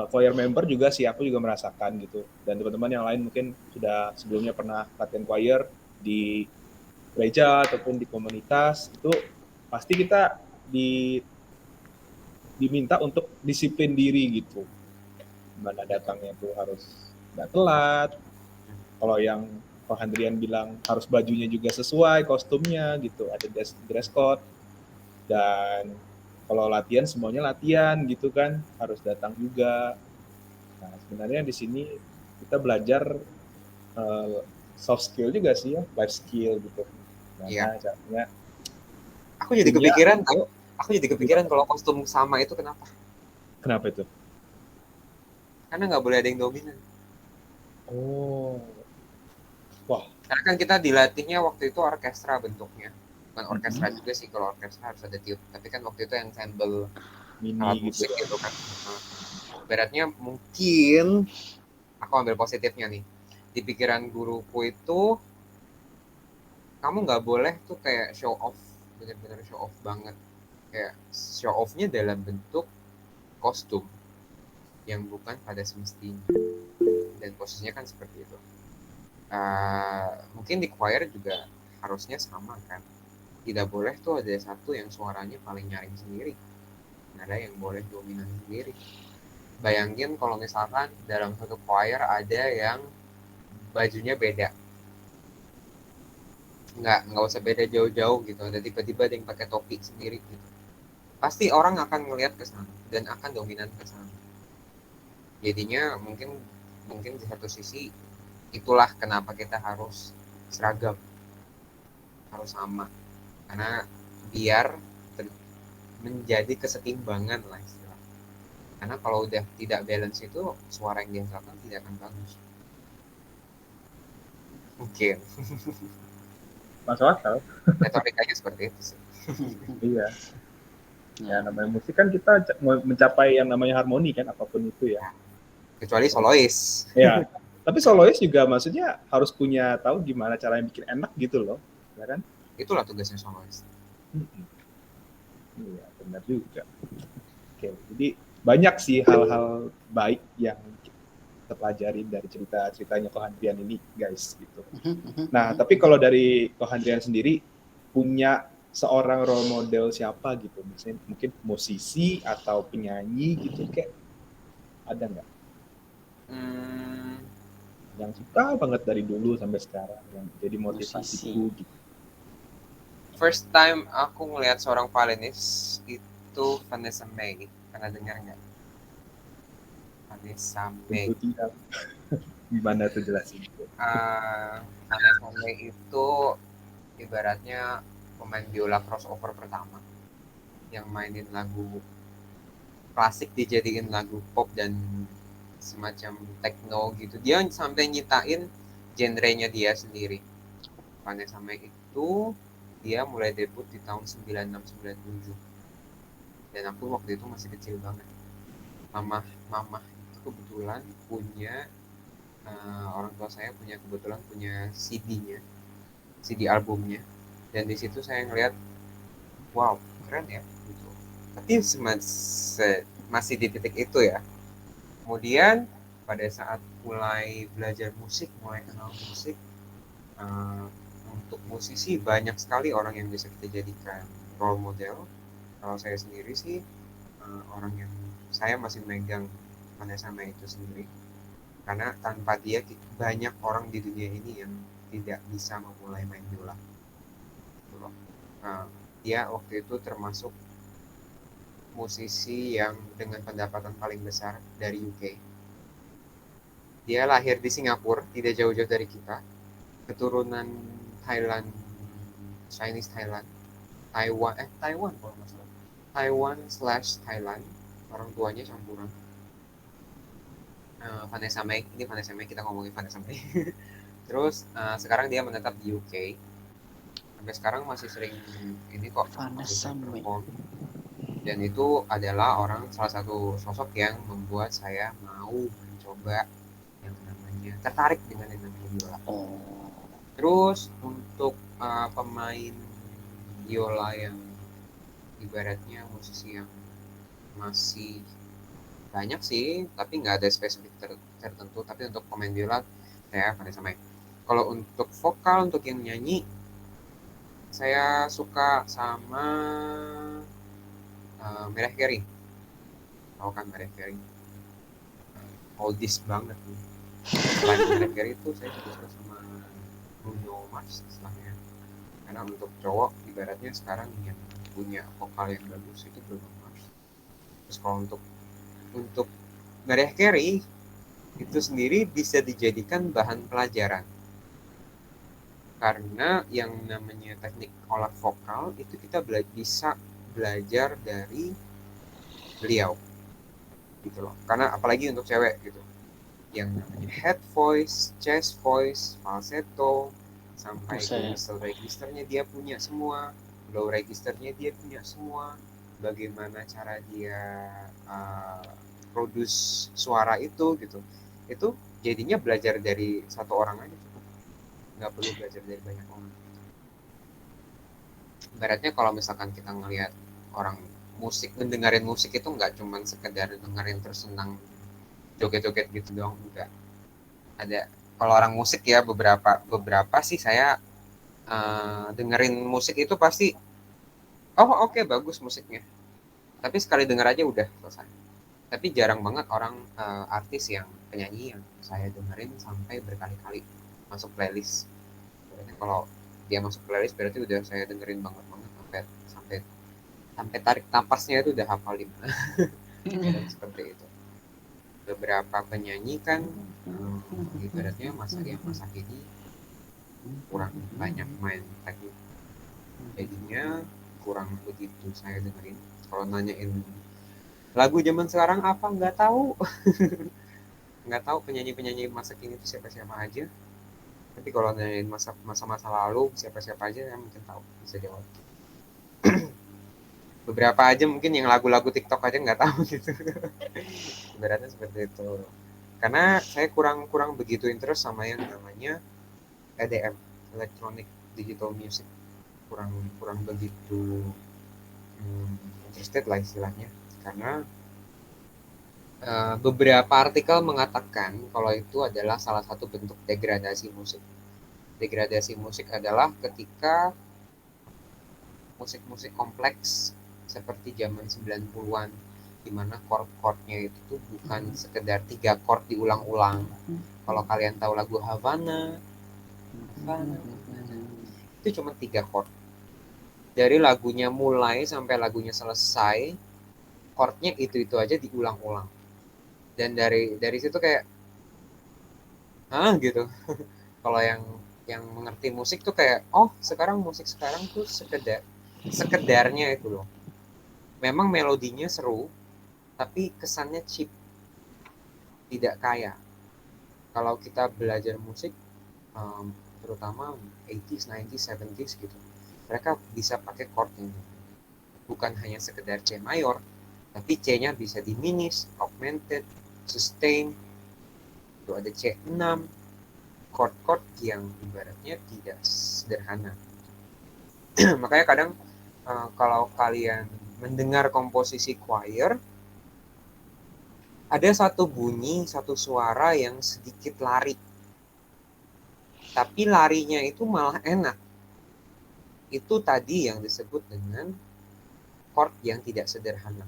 choir member juga sih, aku juga merasakan gitu. Dan teman-teman yang lain mungkin sudah sebelumnya pernah latihan choir di gereja ataupun di komunitas, itu pasti kita diminta untuk disiplin diri gitu. Gimana datangnya tuh harus nggak telat. Kalau yang Ko Handrian bilang harus bajunya juga sesuai, kostumnya gitu, ada dress code. Dan kalau latihan semuanya latihan gitu kan, harus datang juga. Nah sebenarnya di sini kita belajar soft skill juga sih ya, life skill gitu. Nah caranya. Aku jadi kepikiran kalau kostum sama itu kenapa? Kenapa itu? Karena nggak boleh ada yang dominan. Oh, wah. Karena kan kita dilatihnya waktu itu orkestra bentuknya. Bukan orkestra juga sih, kalau orkestra harus ada tiup. Tapi kan waktu itu ensemble alat musik gitu kan. Beratnya mungkin aku ambil positifnya nih. Di pikiran guruku itu kamu nggak boleh tuh kayak show off, bener-bener show off banget. Kayak show off-nya dalam bentuk kostum yang bukan pada semestinya. Dan posisinya kan seperti itu. Mungkin di choir juga harusnya sama kan. Tidak boleh tuh ada satu yang suaranya paling nyaring sendiri, ada yang boleh dominan sendiri. Bayangin kalau misalkan dalam satu choir ada yang bajunya beda, nggak usah beda jauh-jauh gitu, ada tiba-tiba ada yang pakai topi sendiri gitu, pasti orang akan ngelihat ke sana dan akan dominan ke sana. Jadinya mungkin di satu sisi itulah kenapa kita harus seragam, harus sama, karena biar menjadi kesetimbangan lah istilah. Karena kalau udah tidak balance itu suara yang dihasilkan tidak akan bagus. Mungkin masuk akal. retorikanya seperti itu sih. Iya. Ya namanya musik kan kita mencapai yang namanya harmoni kan, apapun itu ya. Kecuali solois. Ya. Tapi solois juga maksudnya harus punya tahu gimana cara yang bikin enak gitu loh, ya kan? Itulah tugasnya solois. Iya, benar juga. Oke, jadi banyak sih hal-hal baik yang kita pelajari dari ceritanya Ko Handrian ini, guys, gitu. Nah, tapi kalau dari Ko Handrian sendiri punya seorang role model siapa gitu? Misalnya mungkin musisi atau penyanyi gitu, kayak ada nggak? Yang suka banget dari dulu sampai sekarang, yang jadi motivasiku gitu. First time aku ngelihat seorang violinis itu Vanessa May. Pernah dengar nggak? Vanessa May. Gimana tuh jelasin? Vanessa May itu ibaratnya pemain biola crossover pertama. yang mainin lagu klasik dijadiin lagu pop dan semacam techno gitu. Dia sampai nyiptain genrenya dia sendiri. Vanessa Mae itu dia mulai debut di tahun 96-97. Dan aku waktu itu masih kecil banget. Mama itu kebetulan punya orang tua saya kebetulan punya CD-nya, CD albumnya. Dan di situ saya ngeliat, wow, keren ya gitu. Tapi masih di titik itu ya. Kemudian pada saat mulai belajar musik, mulai kenal musik, uh, untuk musisi banyak sekali orang yang bisa kita jadikan role model. Kalau saya sendiri sih orang yang saya masih megang Vanessa Mae itu sendiri, karena tanpa dia banyak orang di dunia ini yang tidak bisa memulai main biola. Nah, dia waktu itu termasuk musisi yang dengan pendapatan paling besar dari UK. Dia lahir di Singapura, tidak jauh-jauh dari kita, keturunan Thailand, Chinese Thailand, Taiwan kalau nggak salah, Taiwan/Thailand, orang tuanya campuran. Vanessa Mae, ini Vanessa Mae, kita ngomongin Vanessa Mae. Terus sekarang dia menetap di UK. Sampai sekarang masih sering ini kok, masih Vanessa sering Mae. perform. Dan itu adalah salah satu sosok yang membuat saya mau mencoba yang namanya tertarik dengan yang namanya biola. Terus untuk pemain biola yang ibaratnya musisi yang masih banyak sih, tapi nggak ada spesifik tertentu. Tapi untuk pemain biola saya Vanessa Mae. Kalau untuk vokal, untuk yang nyanyi, saya suka sama Mariah Carey. Tahu kan Mariah Carey? Oldies banget nih. Selain Mariah Carey itu saya juga suka sama Bruno Mars istilahnya. Karena untuk cowok ibaratnya sekarang yang punya vokal yang bagus itu Bruno Mars. Terus kalau untuk Mariah Carey itu sendiri bisa dijadikan bahan pelajaran, karena yang namanya teknik olah vokal itu kita bisa belajar dari beliau gitu loh. Karena apalagi untuk cewek gitu, yang namanya head voice, chest voice, falsetto, sampai ke whistle registernya dia punya semua, low registernya dia punya semua, bagaimana cara dia produce suara itu gitu. Itu jadinya belajar dari satu orang aja cukup, nggak perlu belajar dari banyak orang. Ibaratnya kalau misalkan kita ngelihat orang musik, mendengarin musik itu nggak cuma sekedar dengerin terus senang joget-joget gitu doang, enggak. Ada, kalau orang musik ya beberapa sih saya dengerin musik itu pasti oke, bagus musiknya, tapi sekali denger aja udah selesai. Tapi jarang banget orang artis yang penyanyi yang saya dengerin sampai berkali-kali masuk playlist. Berarti kalau dia masuk playlist berarti udah saya dengerin banget sampai sampai tarik napasnya itu udah hafalin. Dan seperti itu. Beberapa penyanyi kan ibaratnya masa kini kurang banyak main teknik, jadinya kurang begitu saya dengerin. Kalau nanyain lagu zaman sekarang apa, nggak tahu. Nggak tahu penyanyi masa kini itu siapa aja. Tapi kalau nanyain masa lalu siapa aja, saya mungkin tahu, bisa jawab. Beberapa aja mungkin yang lagu-lagu TikTok aja nggak tahu gitu. Ibaratnya seperti itu. Karena saya kurang begitu interest sama yang namanya EDM, electronic digital music. Kurang begitu interested lah istilahnya. Karena beberapa artikel mengatakan kalau itu adalah salah satu bentuk degradasi musik. Degradasi musik adalah ketika musik-musik kompleks seperti zaman 90-an, di mana chord-chordnya itu bukan sekedar 3 chord diulang-ulang. Kalau kalian tahu lagu Havana, itu cuma 3 chord. Dari lagunya mulai sampai lagunya selesai, chordnya itu aja diulang-ulang. Dan dari situ kayak gitu. Kalau yang mengerti musik tuh kayak sekarang musik sekarang tuh sekedarnya itu loh. memang melodinya seru, tapi kesannya cheap, tidak kaya. Kalau kita belajar musik, terutama 80s, 90s, 70s gitu, mereka bisa pakai chord yang bukan hanya sekedar C mayor, tapi C-nya bisa diminished, augmented, sustain, itu ada C6, chord-chord yang ibaratnya tidak sederhana. Makanya kadang kalau kalian mendengar komposisi choir, ada satu bunyi, satu suara yang sedikit lari. Tapi larinya itu malah enak. Itu tadi yang disebut dengan chord yang tidak sederhana.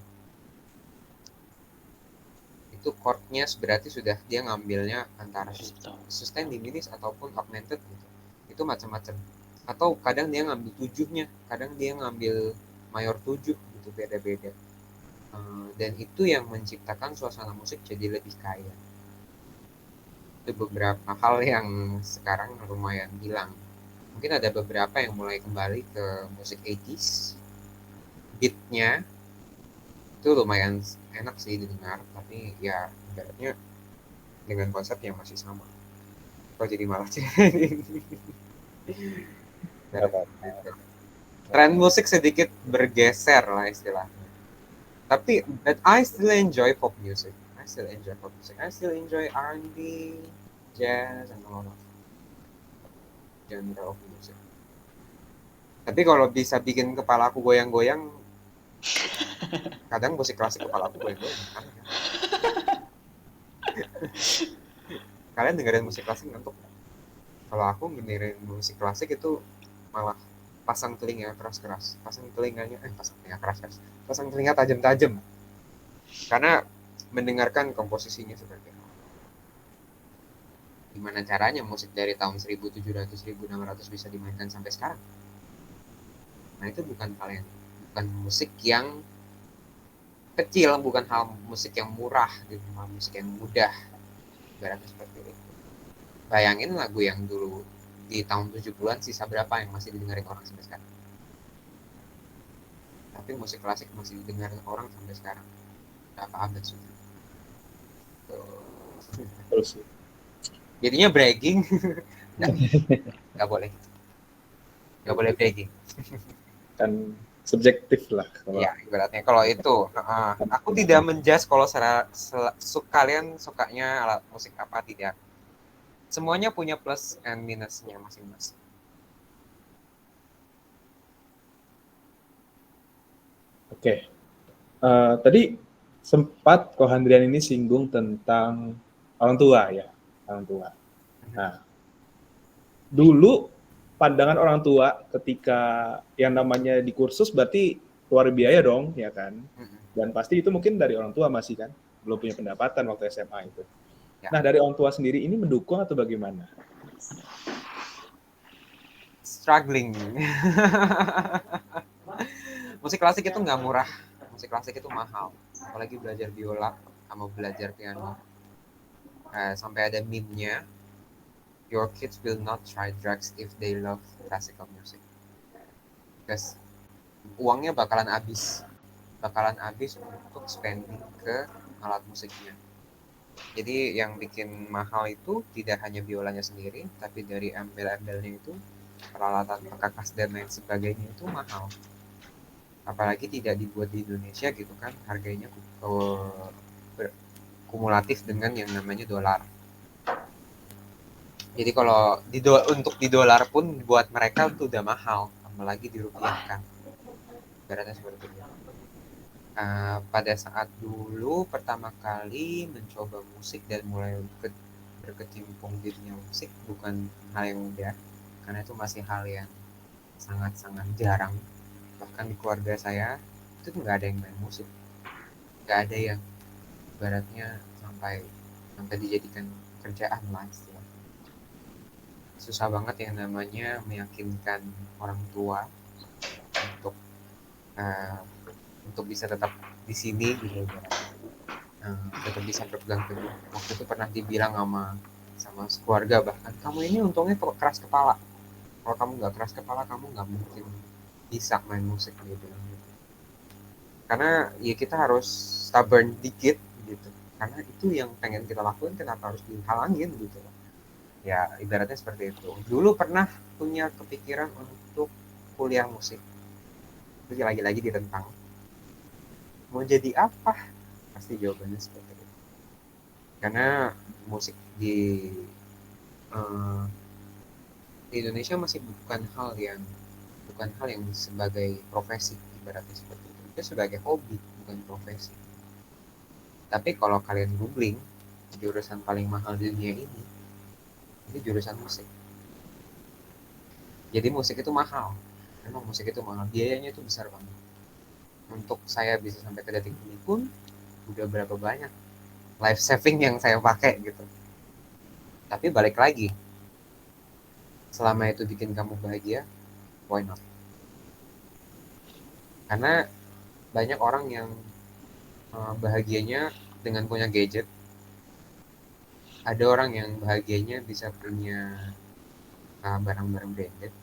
Itu chordnya berarti sudah dia ngambilnya antara sustain, diminished, ataupun augmented gitu. Itu macam-macam. Atau kadang dia ngambil tujuhnya, kadang dia ngambil mayor 7 gitu, beda-beda. Dan itu yang menciptakan suasana musik jadi lebih kaya. Itu beberapa hal yang sekarang lumayan hilang. Mungkin ada beberapa yang mulai kembali ke musik 80s. Beatnya itu lumayan enak sih didengar, tapi ya ibaratnya dengan konsep yang masih sama. Kok jadi malah tren musik sedikit bergeser lah istilahnya. Tapi but I still enjoy pop music. I still enjoy pop music. I still enjoy R&B, jazz, and a lot of genre of music. Tapi kalau bisa bikin kepala aku goyang-goyang, kadang musik klasik kepala aku goyang-goyang. Kalian dengerin musik klasik ngantuk? Kalau aku dengerin musik klasik itu malah pasang telinga keras-keras, pasang telinga keras-keras, pasang telinga tajam-tajam, karena mendengarkan komposisinya seperti apa. Gimana caranya musik dari tahun 1700 1600 bisa dimainkan sampai sekarang? Nah, itu bukan musik yang kecil, bukan hal musik yang murah, gitu, hal musik yang mudah, ibaratnya seperti itu. Bayangin lagu yang dulu di tahun 70-an sisa berapa yang masih didengarin orang sampai sekarang. Tapi musik klasik masih didengar orang sampai sekarang. Berapa abad sudah. Terus Jadinya bragging. Nggak boleh. Nggak boleh bragging. Kan subjektif lah. Ya, ibaratnya kalau itu. Aku tidak menjudge kalau kalian sukanya alat musik apa, tidak. Semuanya punya plus and minusnya masing-masing. Oke. Tadi sempat Ko Handrian ini singgung tentang orang tua ya, orang tua. Nah, dulu pandangan orang tua ketika yang namanya di kursus berarti keluar biaya dong, ya kan? Dan pasti itu mungkin dari orang tua masih kan, belum punya pendapatan waktu SMA itu. Ya. Nah, dari orang tua sendiri ini mendukung atau bagaimana? Struggling. Musik klasik itu nggak murah. Musik klasik itu mahal. Apalagi belajar biola sama belajar piano. Sampai ada meme-nya, your kids will not try drugs if they love classical music. Because uangnya bakalan habis untuk spending ke alat musiknya. Jadi yang bikin mahal itu tidak hanya biolanya sendiri, tapi dari embel-embelnya itu, peralatan perkakas dan lain sebagainya itu mahal. Apalagi tidak dibuat di Indonesia gitu kan, harganya kumulatif dengan yang namanya dolar. Jadi kalau untuk di dolar pun buat mereka itu udah mahal, apalagi dirupiahkan. Ibaratnya seperti itu. Pada saat dulu pertama kali mencoba musik dan mulai berkecimpung di dunia musik bukan hal yang mudah, karena itu masih hal yang sangat-sangat jarang. Bahkan di keluarga saya itu nggak ada yang main musik, nggak ada yang ibaratnya sampai dijadikan kerjaan lah istilahnya. Susah banget yang namanya meyakinkan orang tua untuk bisa tetap di sini gitu, tetap bisa berpegang teguh. Waktu itu pernah dibilang sama keluarga, bahkan kamu ini untungnya keras kepala, kalau kamu nggak keras kepala kamu nggak mungkin bisa main musik gitu. Karena ya kita harus stubborn dikit gitu. Karena itu yang pengen kita lakuin, kenapa harus dihalangin gitu. Ya ibaratnya seperti itu. Dulu pernah punya kepikiran untuk kuliah musik. Itu lagi-lagi ditentang. Mau jadi apa? Pasti jawabannya seperti itu. Karena musik eh, di Indonesia masih bukan hal yang sebagai profesi, ibaratnya seperti itu. Itu sebagai hobi, bukan profesi. Tapi kalau kalian googling jurusan paling mahal di dunia ini jurusan musik. Jadi musik itu mahal. Memang musik itu mahal. Biayanya itu besar banget. Untuk saya bisa sampai ke detik ini pun udah berapa banyak life saving yang saya pakai gitu. Tapi balik lagi, selama itu bikin kamu bahagia, why not? Karena banyak orang yang bahagianya dengan punya gadget. Ada orang yang bahagianya bisa punya barang-barang branded.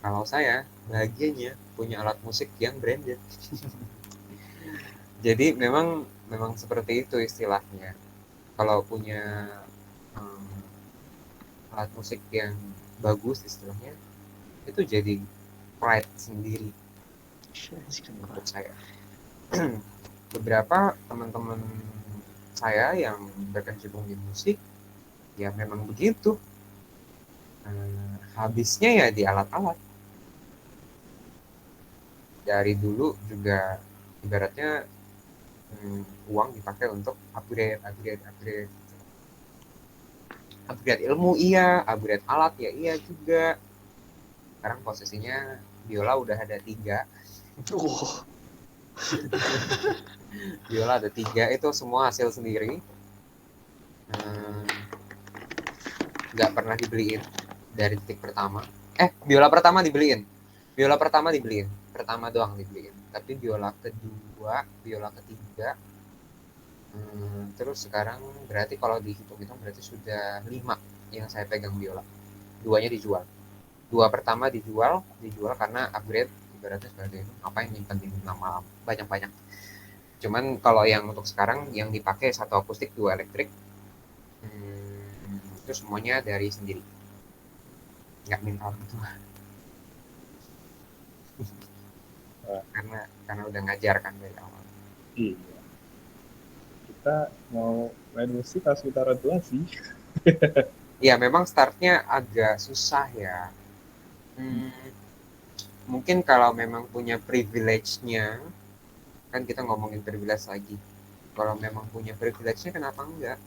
Kalau saya bahagianya punya alat musik yang branded. Jadi memang seperti itu istilahnya. Kalau punya um, alat musik yang bagus istilahnya, itu jadi pride sendiri menurut saya. Beberapa teman-teman saya yang berkecimpung di musik, ya memang begitu. Habisnya ya di alat-alat. Dari dulu juga ibaratnya uang dipakai untuk upgrade ilmu, iya, upgrade alat ya iya juga. Sekarang posisinya biola udah ada 3. Biola ada 3, itu semua hasil sendiri. Nggak pernah dibeliin dari titik pertama. Biola pertama dibeliin. Pertama doang dibeliin. Tapi biola kedua, biola ketiga, terus sekarang berarti kalau dihitung-hitung berarti sudah 5 yang saya pegang biola. 2-nya dijual. 2 pertama dijual karena upgrade, ibaratnya seperti itu. Apa yang nyimpen di lama banyak-banyak. Cuman kalau yang untuk sekarang yang dipakai 1 akustik, 2 elektrik, itu semuanya dari sendiri. Nggak minta orang tua. karena udah ngajar kan dari awal. Iya. Kita mau main musik harus minta orang tua sih. Ya memang startnya agak susah ya. Mungkin kalau memang punya privilege-nya, kan kita ngomongin privilege lagi. Kalau memang punya privilege-nya, kenapa enggak?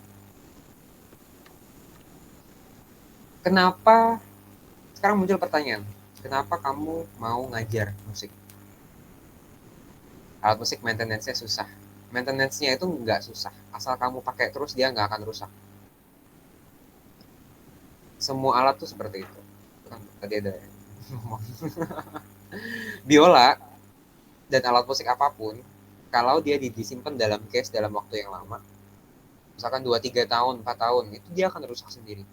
Kenapa, sekarang muncul pertanyaan, kenapa kamu mau ngajar musik? Alat musik maintenance-nya susah. Maintenance-nya itu nggak susah. Asal kamu pakai terus, dia nggak akan rusak. Semua alat tuh seperti itu. Kan tadi ada ngomong. Biola dan alat musik apapun, kalau dia disimpan dalam case dalam waktu yang lama, misalkan 2-3 tahun, 4 tahun, itu dia akan rusak sendiri.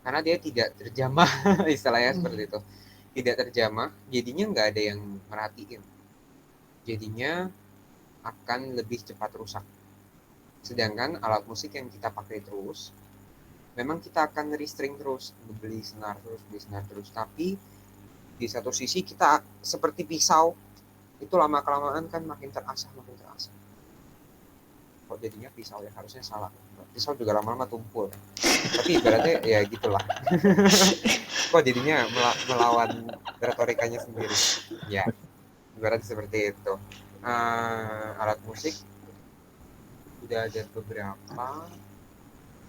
Karena dia tidak terjamah, istilahnya seperti itu. Tidak terjamah, jadinya nggak ada yang merhatiin. Jadinya akan lebih cepat rusak. Sedangkan alat musik yang kita pakai terus, memang kita akan restring terus, beli senar terus. Tapi di satu sisi kita seperti pisau, itu lama-kelamaan kan makin terasah. Kok jadinya pisau ya, harusnya salah. Pisau juga lama-lama tumpul. Tapi ibaratnya ya gitulah. Kok jadinya melawan retorikanya sendiri. Ya, ibaratnya seperti itu. Alat musik udah ada beberapa,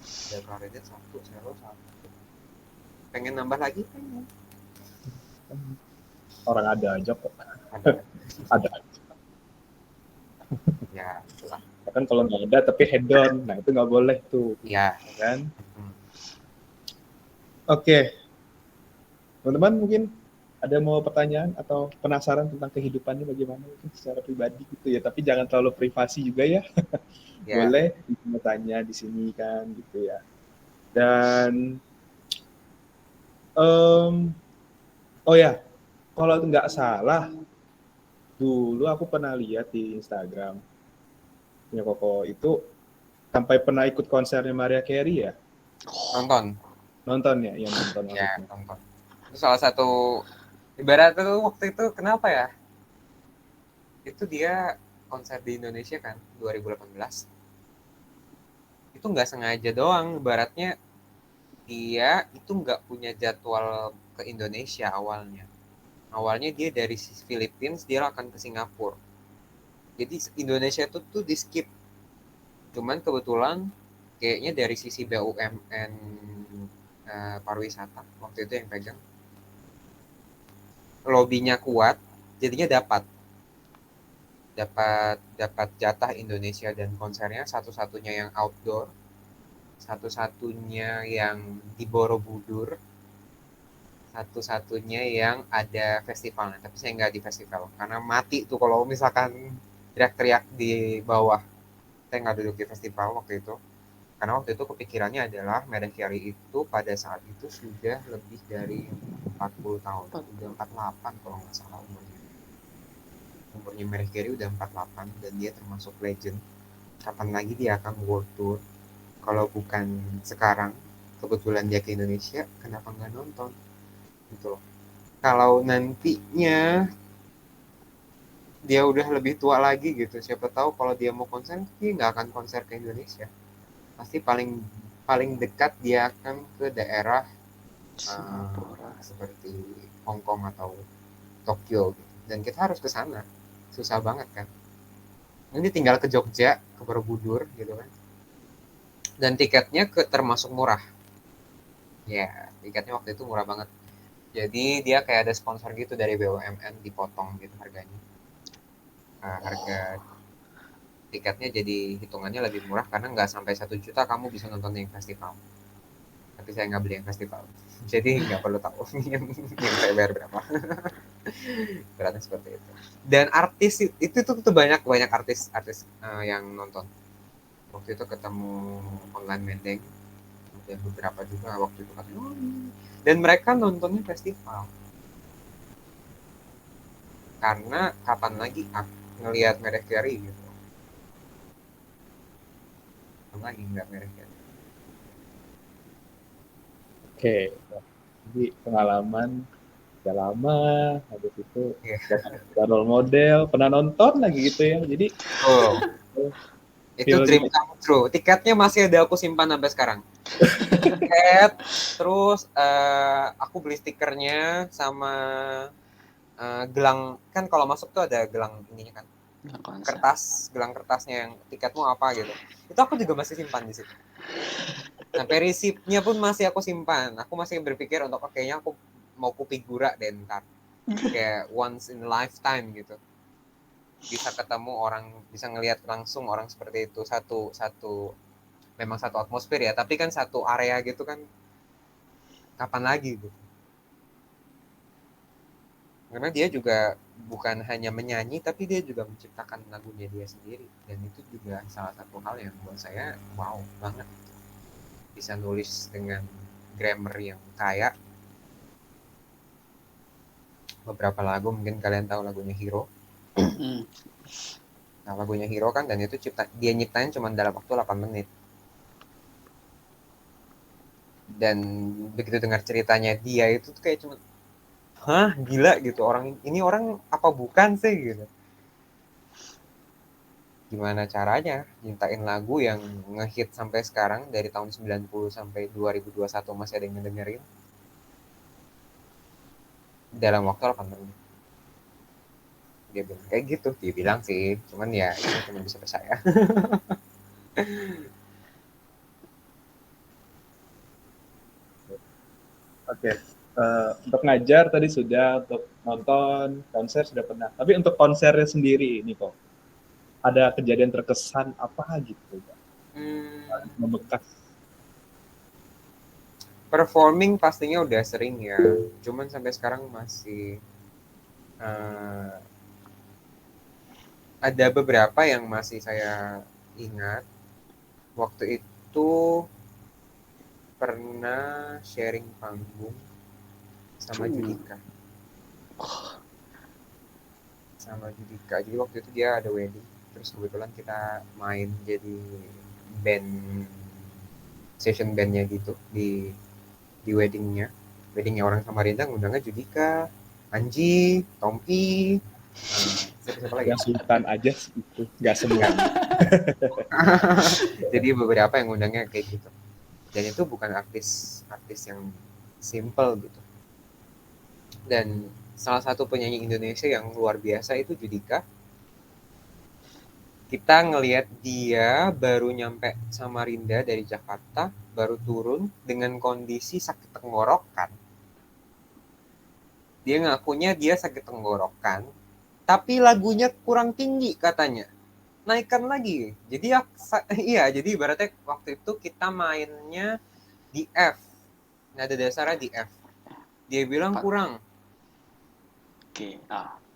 ada klarinet 1, cello 1. Pengen nambah lagi? Pengen. Orang ada aja kok. Ada. Ada aja. Ya, itulah. Kan kalau nggak ada tapi head on, nah itu nggak boleh tuh. Ya. Kan? Oke. Teman-teman mungkin ada mau pertanyaan atau penasaran tentang kehidupannya bagaimana mungkin secara pribadi gitu ya, tapi jangan terlalu privasi juga ya. Boleh bertanya di sini kan gitu ya. Dan oh ya, kalau nggak salah Dulu aku pernah lihat di Instagram punya Koko itu sampai pernah ikut konsernya Mariah Carey ya? Nonton, Nonton ya? Iya nonton ya maksudnya. nonton. Itu salah satu ibaratnya tuh waktu itu kenapa ya? Itu dia konser di Indonesia kan 2018. Itu nggak sengaja doang, ibaratnya dia itu nggak punya jadwal ke Indonesia awalnya. Awalnya dia dari Philippines dia akan ke Singapura. Jadi Indonesia itu tuh di skip. Cuman kebetulan kayaknya dari sisi BUMN pariwisata waktu itu yang pegang lobbynya kuat, jadinya dapat dapat dapat jatah Indonesia dan konsernya satu-satunya yang outdoor, satu-satunya yang di Borobudur, satu-satunya yang ada festivalnya. Tapi saya nggak di festival karena mati tuh kalau misalkan teriak-teriak di bawah. Saya nggak duduk di festival waktu itu. Karena waktu itu kepikirannya adalah Medan Carey itu pada saat itu sudah lebih dari 40 tahun. Udah 48 kalau nggak salah umurnya. Umurnya Medan Carey udah 48 dan dia termasuk legend. Kapan lagi dia akan world tour? Kalau bukan sekarang, kebetulan dia ke Indonesia, kenapa nggak nonton? Gitu loh. Kalau nantinya dia udah lebih tua lagi gitu, siapa tahu kalau dia mau konser, dia nggak akan konser ke Indonesia. Pasti paling paling dekat dia akan ke daerah Singapura. seperti Hong Kong atau Tokyo gitu. Dan kita harus ke sana. Susah banget kan. Ini tinggal ke Jogja, ke Borobudur gitu kan. Dan tiketnya termasuk murah. Ya, tiketnya waktu itu murah banget. Jadi dia kayak ada sponsor gitu dari BUMN dipotong gitu harganya. Harga tiketnya jadi hitungannya lebih murah karena nggak sampai 1 juta kamu bisa nonton yang festival. Tapi saya nggak beli yang festival. Jadi nggak perlu tahu yang saya bayar berapa. Beratnya seperti itu. Dan artis itu tuh banyak banyak artis yang nonton. Waktu itu ketemu online meeting, dan beberapa juga waktu itu katanya, dan mereka nontonnya festival. Karena kapan lagi ngelihat Mariah Carey gitu. Kapan lagi nggak Mariah Carey. Oke, jadi pengalaman udah lama, habis itu role model, pernah nonton lagi gitu ya. Jadi Oh, itu dream come true. Tiketnya masih ada aku simpan sampai sekarang. Tiket, terus aku beli stikernya sama gelang, kan kalau masuk tuh ada gelang ininya kan, kertas, gelang kertasnya yang tiketmu apa gitu. Itu aku juga masih simpan di situ. Sampai resipnya pun masih aku simpan. Aku masih berpikir untuk kayaknya aku mau kupigura deh ntar. Kayak once in a lifetime gitu. Bisa ketemu orang, bisa ngelihat langsung orang seperti itu. Satu memang satu atmosfer ya, tapi kan satu area gitu kan kapan lagi gitu. Karena dia juga bukan hanya menyanyi, tapi dia juga menciptakan lagunya dia sendiri. Dan itu juga salah satu hal yang buat saya wow banget. Bisa nulis dengan grammar yang kaya. Beberapa lagu mungkin kalian tahu lagunya Hero. Nah, lagunya Hero kan, dan itu dia nyiptain cuma dalam waktu 8 menit. Dan begitu dengar ceritanya dia itu tuh kayak cuma, hah, gila gitu, ini orang apa bukan sih gitu. Gimana caranya nyiptain lagu yang ngehit sampai sekarang dari tahun 90 sampai 2021 masih ada yang ngedengerin dalam waktu 8 menit. Dia bilang kayak gitu, dia bilang sih, cuman ya itu cuma bisa percaya. Oke, untuk ngajar tadi sudah, untuk nonton konser sudah pernah. Tapi untuk konsernya sendiri ini kok, ada kejadian terkesan apa gitu, Pak? Membekas. Performing pastinya udah sering ya, cuman sampai sekarang masih ada beberapa yang masih saya ingat. Waktu itu pernah sharing panggung sama Judika. sama Judika. Jadi waktu itu dia ada wedding, terus kebetulan kita main jadi band, session bandnya gitu di weddingnya orang Samarinda, ngundangnya Judika, Anji, Tompi, siapa lagi? Yang Sultan aja itu, nggak semua. Jadi beberapa yang ngundangnya kayak gitu. Dan itu bukan artis yang simple gitu. Dan salah satu penyanyi Indonesia yang luar biasa itu Judika. Kita ngelihat dia baru nyampe Samarinda dari Jakarta, baru turun dengan kondisi sakit tenggorokan. Dia ngakunya dia sakit tenggorokan, tapi lagunya kurang tinggi katanya. Naikkan lagi. Jadi iya, jadi ibaratnya waktu itu kita mainnya di F. Nada dasarnya di F. Dia bilang kurang. Oke.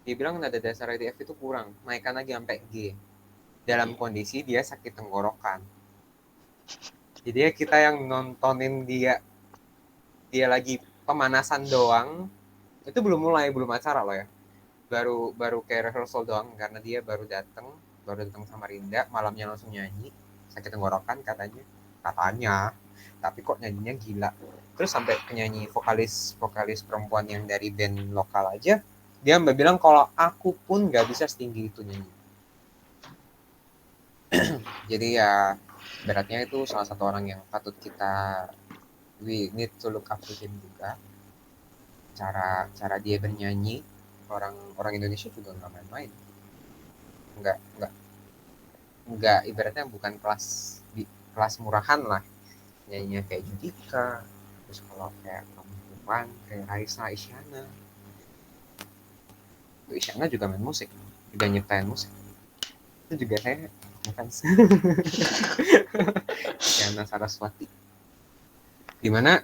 Dia bilang nada dasarnya di F itu kurang. Naikkan lagi sampai G. Dalam kondisi dia sakit tenggorokan. Jadi kita yang nontonin dia lagi pemanasan doang. Itu belum acara loh ya. Baru kayak rehearsal doang karena dia baru datang Samarinda, malamnya langsung nyanyi, sakit tenggorokan katanya, tapi kok nyanyinya gila. Terus sampai penyanyi vokalis perempuan yang dari band lokal aja, dia bilang kalau aku pun nggak bisa setinggi itu nyanyi. Jadi ya beratnya itu salah satu orang yang patut we need to look up to him juga. Cara dia bernyanyi, orang Indonesia juga nggak main-main. Nggak ibaratnya bukan kelas murahan lah, nyanyinya kayak Judika. Terus kalau kayak perempuan kayak Raisa, Isyana juga main musik, juga nyiptain musik. Itu juga saya fans. Isyana Saraswati, dimana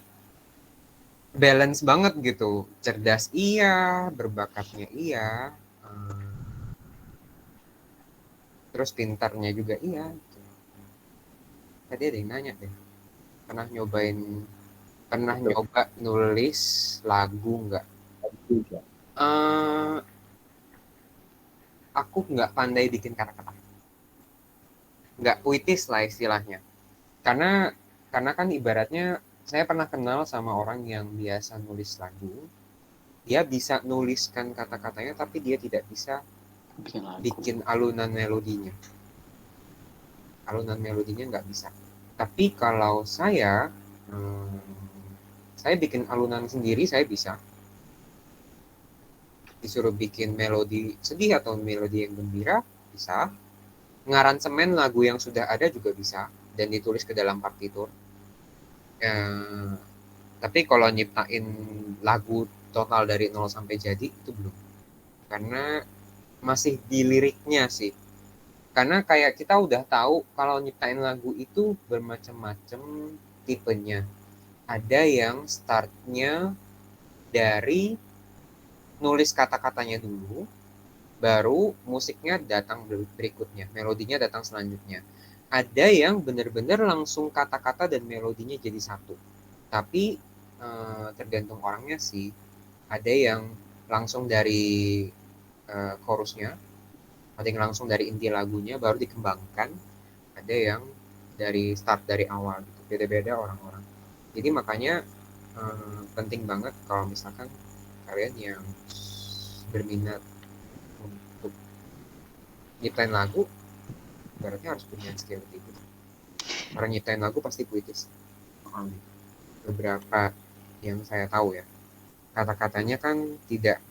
balance banget gitu, cerdas iya, berbakatnya iya, terus pintarnya juga iya gitu. Tadi ada yang nanya deh, pernah nyoba nulis lagu nggak? Aku nggak pandai bikin kata-kata, nggak puitis lah istilahnya, karena kan ibaratnya saya pernah kenal sama orang yang biasa nulis lagu, dia bisa nuliskan kata-katanya tapi dia tidak bisa bikin alunan melodinya nggak bisa. Tapi kalau saya bikin alunan sendiri, saya bisa. Disuruh bikin melodi sedih atau melodi yang gembira, bisa. Ngaransemen lagu yang sudah ada juga bisa, dan ditulis ke dalam partitur. Tapi kalau nyiptain lagu total dari nol sampai jadi, itu belum. Karena masih di liriknya sih. Karena kayak kita udah tahu kalau nyiptain lagu itu bermacam-macam tipenya. Ada yang startnya dari nulis kata-katanya dulu, baru musiknya datang berikutnya, melodinya datang selanjutnya. Ada yang benar-benar langsung kata-kata dan melodinya jadi satu. Tapi tergantung orangnya sih. Ada yang langsung dari chorusnya, ada yang langsung dari inti lagunya baru dikembangkan, ada yang dari start dari awal gitu. Beda-beda orang-orang. Jadi makanya penting banget kalau misalkan kalian yang berminat untuk nyiptain lagu, berarti harus punya skill itu. Orang nyiptain lagu pasti puitis. Beberapa yang saya tahu ya, kata-katanya kan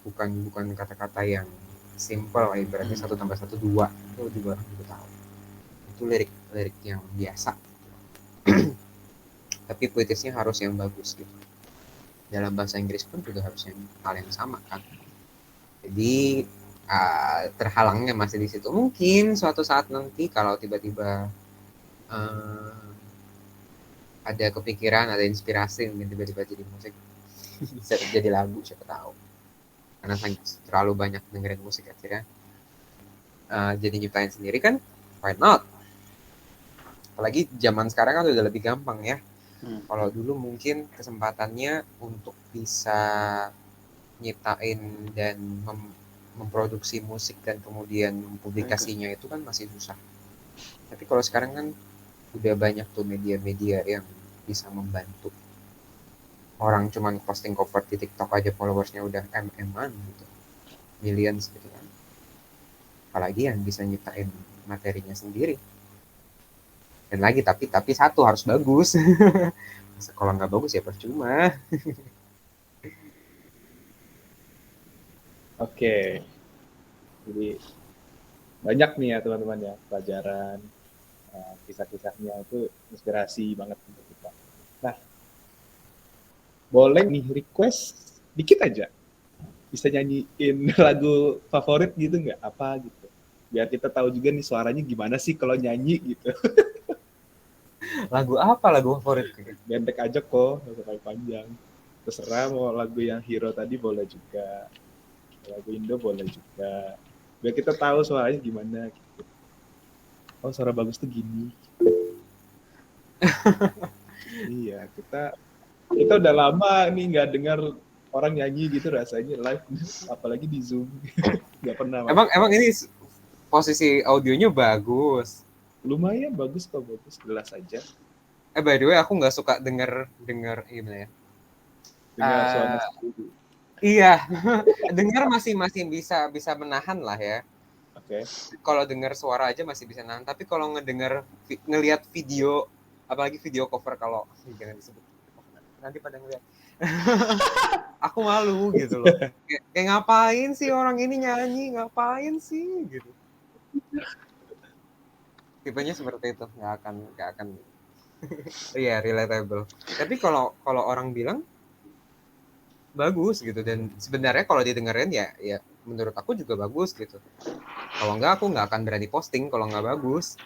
bukan kata-kata yang simple, ibaratnya 1 tambah 1 2, itu juga orang juga tahu. Itu lirik yang biasa. Tapi puitisnya harus yang bagus gitu. Dalam bahasa Inggris pun juga harus hal yang sama kan. Jadi terhalangnya masih di situ. Mungkin suatu saat nanti kalau tiba-tiba ada kepikiran, ada inspirasi, mungkin tiba-tiba jadi musik, bisa jadi lagu, siapa tahu. Karena terlalu banyak dengerin musik akhirnya jadi nyiptain sendiri kan, why not? Apalagi zaman sekarang kan udah lebih gampang ya. Kalau dulu mungkin kesempatannya untuk bisa nyiptain dan memproduksi musik dan kemudian publikasinya itu kan masih susah. Tapi kalau sekarang kan udah banyak tuh media-media yang bisa membantu. Orang cuman posting cover di TikTok aja followersnya udah MM-an gitu, millions gitu kan. Apalagi yang bisa nyiptain materinya sendiri. Dan lagi tapi satu harus bagus. Kalau nggak bagus ya percuma. Oke. Jadi banyak nih ya teman-teman ya pelajaran, kisah-kisahnya itu inspirasi banget untuk kita. Nah, boleh nih request dikit aja. Bisa nyanyiin lagu favorit gitu nggak? Apa gitu. Biar kita tahu juga nih suaranya gimana sih kalau nyanyi gitu. Lagu apa lagu favorit? Pendek aja kok, nggak usah panjang. Terserah mau lagu yang hero tadi boleh juga. Lagu Indo boleh juga. Biar kita tahu suaranya gimana gitu. Oh, suara bagus tuh gini. Iya, kita udah lama nih nggak dengar orang nyanyi gitu rasanya live, apalagi di Zoom. Nggak pernah. Emang ini posisi audionya bagus. Lumayan bagus kok, bagus, jelas aja. By the way, aku nggak suka denger gimana ya? Dengar suara sendiri. Iya, dengar masih bisa menahan lah ya. Oke. Kalau dengar suara aja masih bisa nahan, tapi kalau ngelihat video, apalagi video cover, kalau jangan disebut nanti pada ngeliat. Aku malu gitu loh. Kayak ngapain sih orang ini nyanyi, ngapain sih gitu. Tipenya seperti itu, nggak akan. Iya, relatable. Tapi kalau orang bilang bagus gitu, dan sebenarnya kalau didengerin ya menurut aku juga bagus gitu. Kalau enggak aku nggak akan berani posting kalau nggak bagus.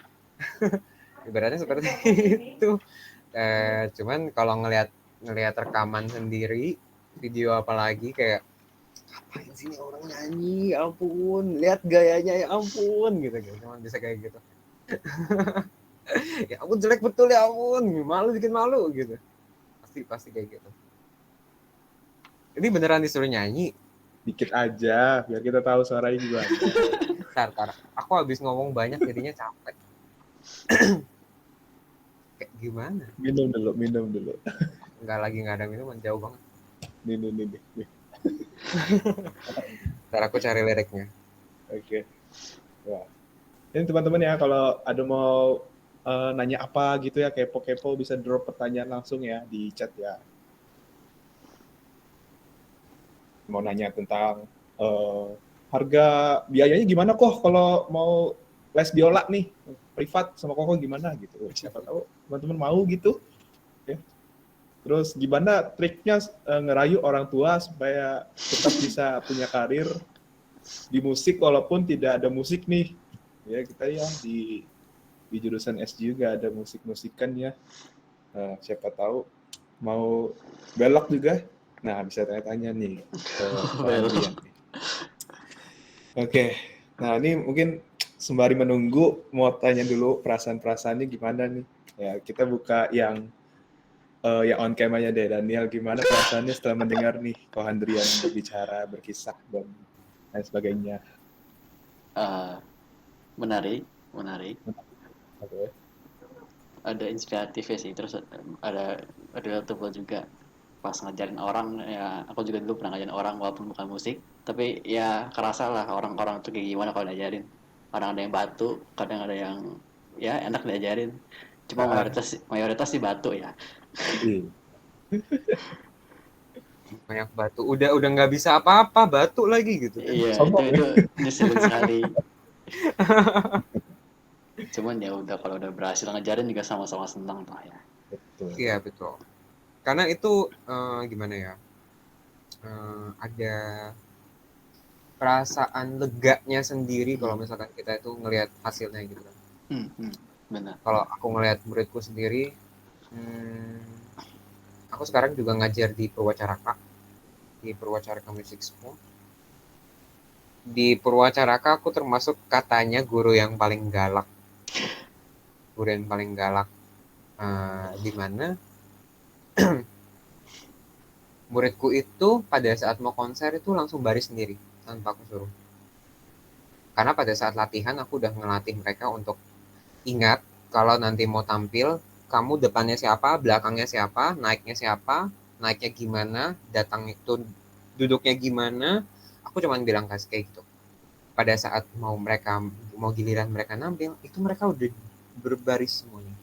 Ibaratnya seperti itu. Cuman kalau ngelihat rekaman sendiri, video apalagi kayak ngapain sih orang nyanyi, ya ampun, lihat gayanya, ya ampun gitu. Cuman bisa kayak gitu. Ya ampun, jelek betul, ya ampun, malu, bikin malu gitu. Pasti kayak gitu. Ini beneran disuruh nyanyi? Dikit aja, biar kita tahu suaranya gimana. Tar. Aku habis ngomong banyak jadinya capek. Kayak gimana? Minum dulu. Nggak ada minuman, jauh banget. Nih. Ntar aku cari liriknya. Oke. Wah. Ini teman-teman ya, kalau ada mau nanya apa gitu ya, kepo-kepo, bisa drop pertanyaan langsung ya di chat ya. Mau nanya tentang harga biayanya gimana kok kalau mau les biola nih privat sama Koko gimana gitu. Siapa tahu teman-teman mau gitu. Ya. Terus gimana triknya ngerayu orang tua supaya tetap bisa punya karir di musik walaupun tidak ada musik nih. Ya kita ya di jurusan SG juga ada musik-musikan ya. Siapa tahu mau belok juga. Nah, bisa tanya-tanya nih ke Pak Adrian. Oke, nah ini mungkin sembari menunggu, mau tanya dulu perasaan-perasaannya gimana nih. Ya, kita buka yang on cam aja deh. Daniel, gimana perasaannya setelah mendengar nih Ko Handrian berbicara, berkisah, dan lain sebagainya. Menarik. Oke. Ada inspiratifnya sih, terus ada relatable juga. Pas ngajarin orang, ya aku juga dulu pernah ngajarin orang walaupun bukan musik, tapi ya kerasa lah orang-orang tuh kayak gimana kalau diajarin. Kadang ada yang batu, kadang ada yang ya enak diajarin. Cuma mayoritas sih batu ya. Banyak batu, udah nggak bisa apa-apa, batu lagi gitu kan. Iya, itu nyeselin sekali. Cuman ya udah, kalau udah berhasil ngajarin juga sama-sama senang lah ya. Betul. Iya, betul. Karena itu gimana ya, ada perasaan leganya sendiri kalau misalkan kita itu ngelihat hasilnya gitu kan. Benar. Kalau aku ngelihat muridku sendiri, aku sekarang juga ngajar di Purwacaraka Music School. Di Purwacaraka aku termasuk katanya guru yang paling galak. Di mana muridku itu pada saat mau konser itu langsung baris sendiri tanpa aku suruh. Karena pada saat latihan aku udah ngelatih mereka untuk ingat kalau nanti mau tampil, kamu depannya siapa, belakangnya siapa, naiknya gimana, datang itu duduknya gimana. Aku cuma bilang kasih kayak gitu. Pada saat mau giliran mereka nampil, itu mereka udah berbaris semuanya.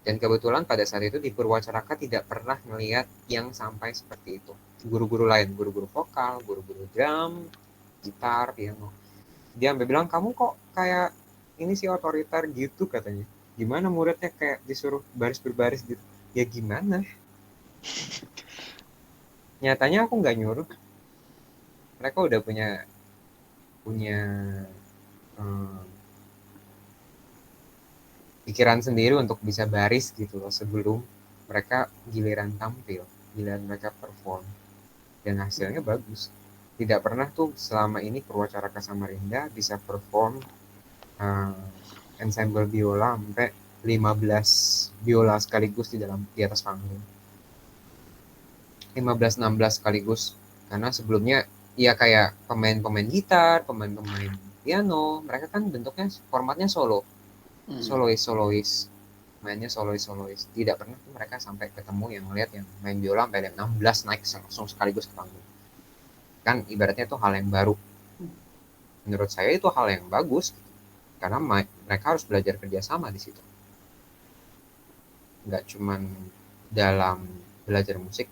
Dan kebetulan pada saat itu di Purwacaraka tidak pernah melihat yang sampai seperti itu. Guru-guru lain, guru-guru vokal, guru-guru drum, gitar, piano. Dia sampai bilang, kamu kok kayak ini sih otoriter gitu katanya. Gimana muridnya kayak disuruh baris berbaris gitu. Ya gimana? Nyatanya aku nggak nyuruh. Mereka udah punya pikiran sendiri untuk bisa baris gitu loh sebelum mereka giliran tampil, giliran mereka perform, dan hasilnya bagus. Tidak pernah tuh selama ini Purwacaraka Samarinda bisa perform ensemble biola sampai 15 biola sekaligus di atas panggung. 15-16 sekaligus, karena sebelumnya ya kayak pemain-pemain gitar, pemain-pemain piano, mereka kan bentuknya formatnya solois, mainnya solois. Tidak pernah tuh mereka sampai ketemu yang ngeliat yang main biola sampai 16 naik langsung sekaligus ke panggung. Kan ibaratnya itu hal yang baru. Menurut saya itu hal yang bagus, karena mereka harus belajar kerjasama di situ. Nggak cuman dalam belajar musik,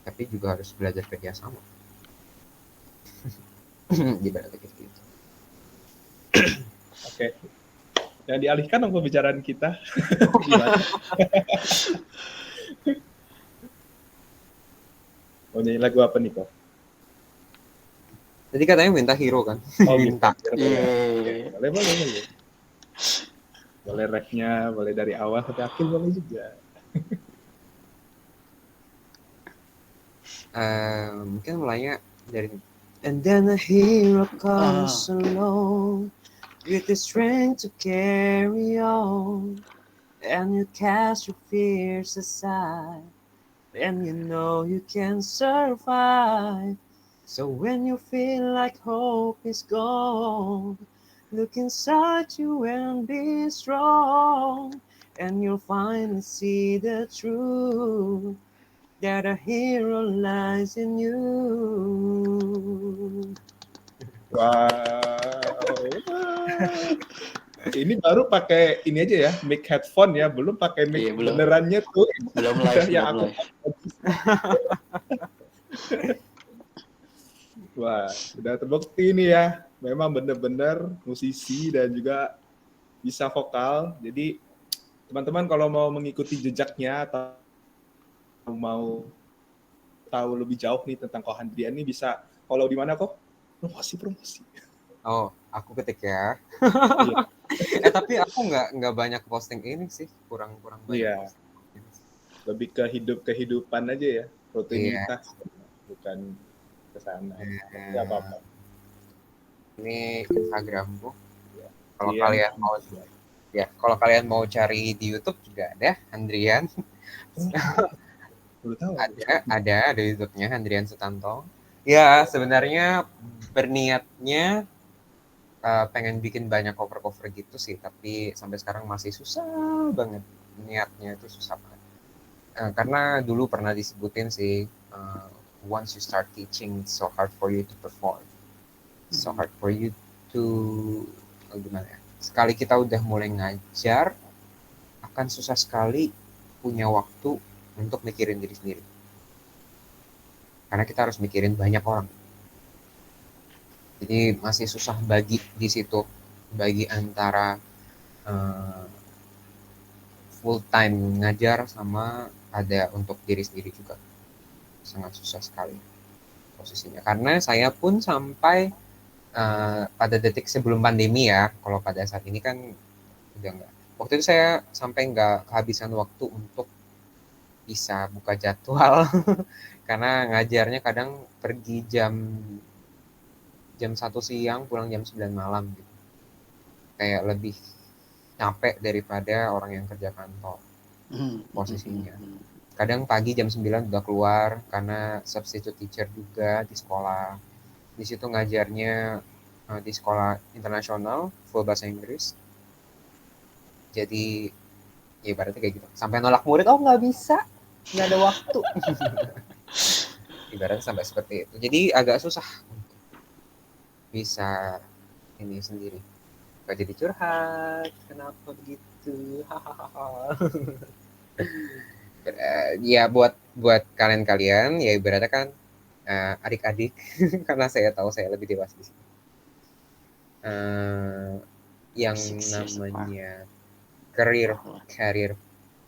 tapi juga harus belajar kerjasama. Ibaratnya kayak gitu. Oke. Yang dialihkan dong pembicaraan kita. Gimana? Mau nyanyi lagu apa nih kok? Jadi katanya minta hero kan? Oh, minta. Boleh. Boleh rap-nya, boleh dari awal sampai akhir boleh juga. Mungkin mulainya dari And then a hero comes along with the strength to carry on, and you cast your fears aside, and you know you can survive. So when you feel like hope is gone, look inside you and be strong, and you'll finally see the truth, that a hero lies in you. Wow. Ini baru pakai ini aja ya, mic headphone ya, belum pakai mic benerannya tuh. Belum live, ya belum aku. live. Wah, sudah terbukti ini ya. Memang benar-benar musisi dan juga bisa vokal. Jadi teman-teman kalau mau mengikuti jejaknya atau mau tahu lebih jauh nih tentang Ko Handrian ini bisa follow di mana kok? Promosi. Oh, aku ketik ya. Iya. Tapi aku nggak banyak posting ini sih, kurang banyak posting. Lebih ke kehidupan aja ya, rutinitas, bukan ke sana. Nggak apa-apa. Ini Instagramku. Ya. Kalau kalian mau cari di YouTube juga ada Handrian. Ada YouTube-nya Handrian Sutanto. Ya, sebenarnya berniatnya pengen bikin banyak cover gitu sih, tapi sampai sekarang masih susah banget. Niatnya itu susah banget. Karena dulu pernah disebutin sih, once you start teaching, it's so hard for you to perform. So hard for you to gimana ya? Sekali kita udah mulai ngajar, akan susah sekali punya waktu untuk mikirin diri sendiri. Karena kita harus mikirin banyak orang. Jadi masih susah bagi di situ, bagi antara full time ngajar sama ada untuk diri sendiri juga. Sangat susah sekali posisinya. Karena saya pun sampai pada detik sebelum pandemi ya, kalau pada saat ini kan udah enggak. Waktu itu saya sampai nggak kehabisan waktu untuk bisa buka jadwal karena ngajarnya kadang pergi jam 1 siang, pulang jam 9 malam gitu. Kayak lebih capek daripada orang yang kerja kantor posisinya. Kadang pagi jam 9 udah keluar karena substitute teacher juga di sekolah. Di situ ngajarnya di sekolah internasional full bahasa Inggris. Jadi ya ibaratnya kayak gitu. Sampai nolak murid, oh nggak bisa, nggak ada waktu. Ibaratnya sampai seperti itu. Jadi agak susah untuk bisa ini sendiri. Kok jadi curhat? Kenapa begitu? Hahaha. Ya buat kalian ya ibaratnya kan adik-adik karena saya tahu saya lebih dewasa di sini. Yang 6 years apart. namanya career Oh,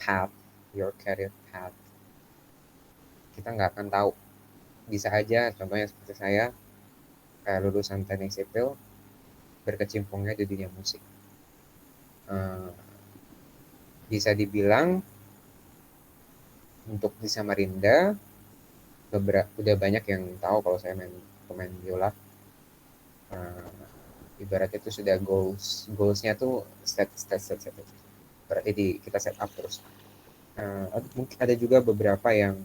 path, your career path, kita nggak akan tahu. Bisa aja contohnya seperti saya lulusan teknik sipil berkecimpungnya di dunia musik. Bisa dibilang untuk di Samarinda udah banyak yang tahu kalau saya pemain biola. Ibaratnya itu sudah goalsnya tuh step. Berarti kita set up terus. Mungkin ada juga beberapa yang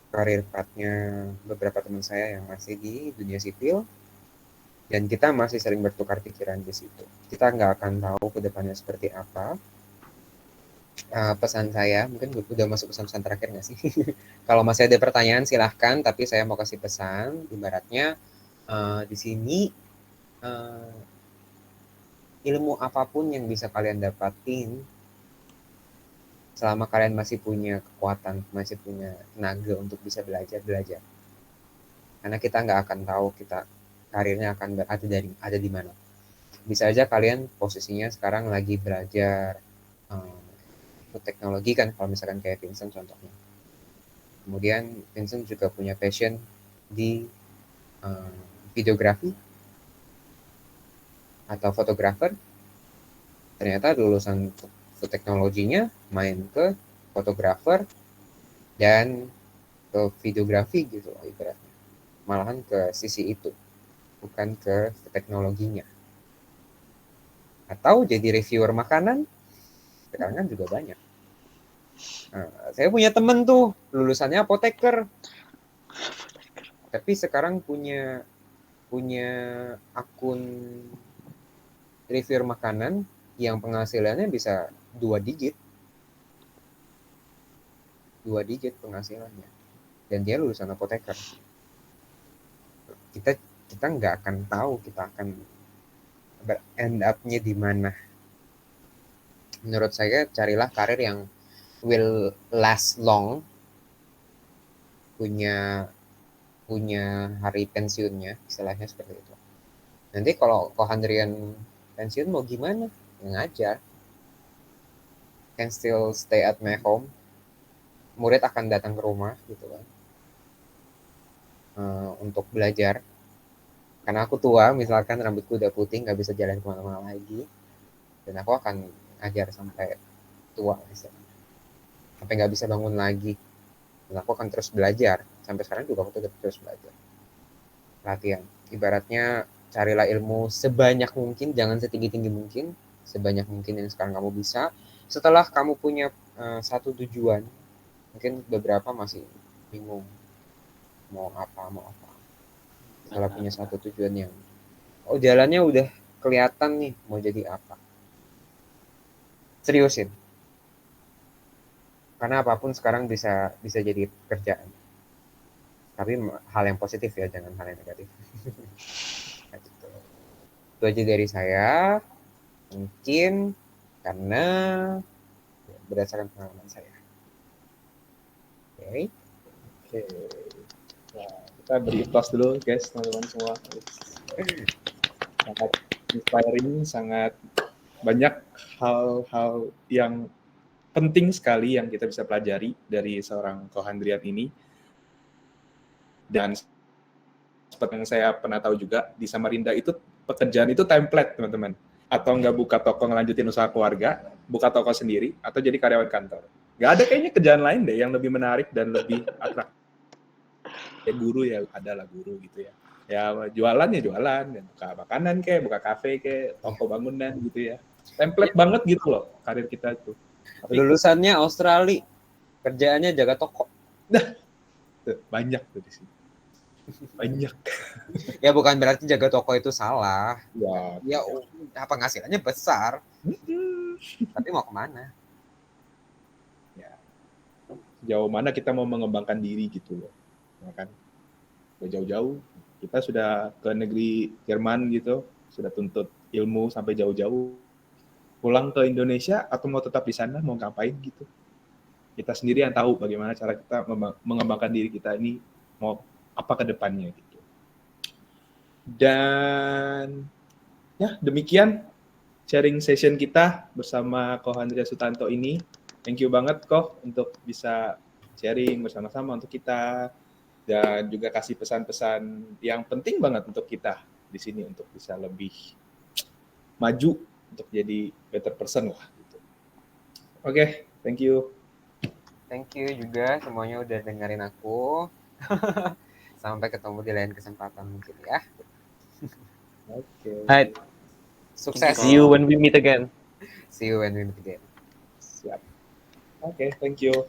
karir pathnya beberapa teman saya yang masih di dunia sipil, dan kita masih sering bertukar pikiran di situ. Kita nggak akan tahu ke depannya seperti apa. Pesan saya, mungkin udah masuk pesan-pesan terakhir nggak sih? Kalau masih ada pertanyaan silahkan, tapi saya mau kasih pesan, ibaratnya di sini ilmu apapun yang bisa kalian dapatin, selama kalian masih punya kekuatan, masih punya tenaga untuk bisa belajar. Karena kita nggak akan tahu kita karirnya akan ada di mana. Bisa aja kalian posisinya sekarang lagi belajar teknologi kan, kalau misalkan kayak Vincent contohnya. Kemudian Vincent juga punya passion di videografi atau fotografer. Ternyata lulusan teknologinya main ke fotografer dan ke videografi gitu loh ibaratnya. Malahan ke sisi itu, bukan ke teknologinya. Atau jadi reviewer makanan, sekarang kan juga banyak. Saya punya temen tuh lulusannya apoteker, tapi sekarang punya akun reviewer makanan yang penghasilannya bisa 2 digit penghasilannya, dan dia lulusan apoteker. Kita nggak akan tahu kita akan end up-nya di mana. Menurut saya carilah karir yang will last long, punya hari pensiunnya, istilahnya seperti itu. Nanti kalau Handrian pensiun mau gimana? Ngajar, can still stay at my home. Murid akan datang ke rumah gitu kan, untuk belajar. Karena aku tua, misalkan rambutku udah putih, nggak bisa jalan kemana-mana lagi, dan aku akan ngajar sampai tua misalnya, sampai nggak bisa bangun lagi, dan aku akan terus belajar. Sampai sekarang juga aku tetap terus belajar, latihan. Ibaratnya carilah ilmu sebanyak mungkin, jangan setinggi-tinggi mungkin, sebanyak mungkin yang sekarang kamu bisa. Setelah kamu punya satu tujuan, mungkin beberapa masih bingung mau apa. Setelah punya satu tujuan yang jalannya udah kelihatan nih mau jadi apa, seriusin. Karena apapun sekarang bisa jadi pekerjaan, tapi hal yang positif ya, jangan hal yang negatif. Itu aja dari saya, mungkin karena berdasarkan pengalaman saya. Oke. Nah, kita beri applause dulu guys, teman-teman semua. Sangat inspiring, sangat banyak hal-hal yang penting sekali yang kita bisa pelajari dari seorang Ko Handrian ini. Dan seperti yang saya pernah tahu juga, di Samarinda itu pekerjaan itu template, teman-teman. Atau nggak buka toko ngelanjutin usaha keluarga, buka toko sendiri, atau jadi karyawan kantor. Nggak ada kayaknya kerjaan lain deh yang lebih menarik dan lebih atraktif. Ya guru ya adalah guru gitu ya. Ya jualan, buka makanan kayak, buka kafe kayak, toko bangunan gitu ya. Template banget gitu loh karir kita itu. Lulusannya Australia, kerjaannya jaga toko. Tuh, banyak tuh di sini. Banyak. Ya bukan berarti jaga toko itu salah. Ya. Ya penghasilannya besar, Hmm. tapi mau kemana? Sejauh mana kita mau mengembangkan diri gitu loh. Ya kan? Jauh-jauh kita sudah ke negeri Jerman gitu, sudah tuntut ilmu sampai jauh-jauh. Pulang ke Indonesia atau mau tetap di sana, mau ngapain gitu. Kita sendiri yang tahu bagaimana cara kita mengembangkan diri kita ini mau apa ke depannya gitu. Dan ya demikian sharing session kita bersama Ko Andrea Sutanto ini. Thank you banget Ko untuk bisa sharing bersama-sama untuk kita dan juga kasih pesan-pesan yang penting banget untuk kita di sini untuk bisa lebih maju untuk jadi better person lah gitu. Oke, thank you. Thank you juga semuanya udah dengerin aku. Sampai ketemu di lain kesempatan mungkin ya. Oke. Alright, Sukses. see you when we meet again. See you when we meet again. Siap. Oke, thank you.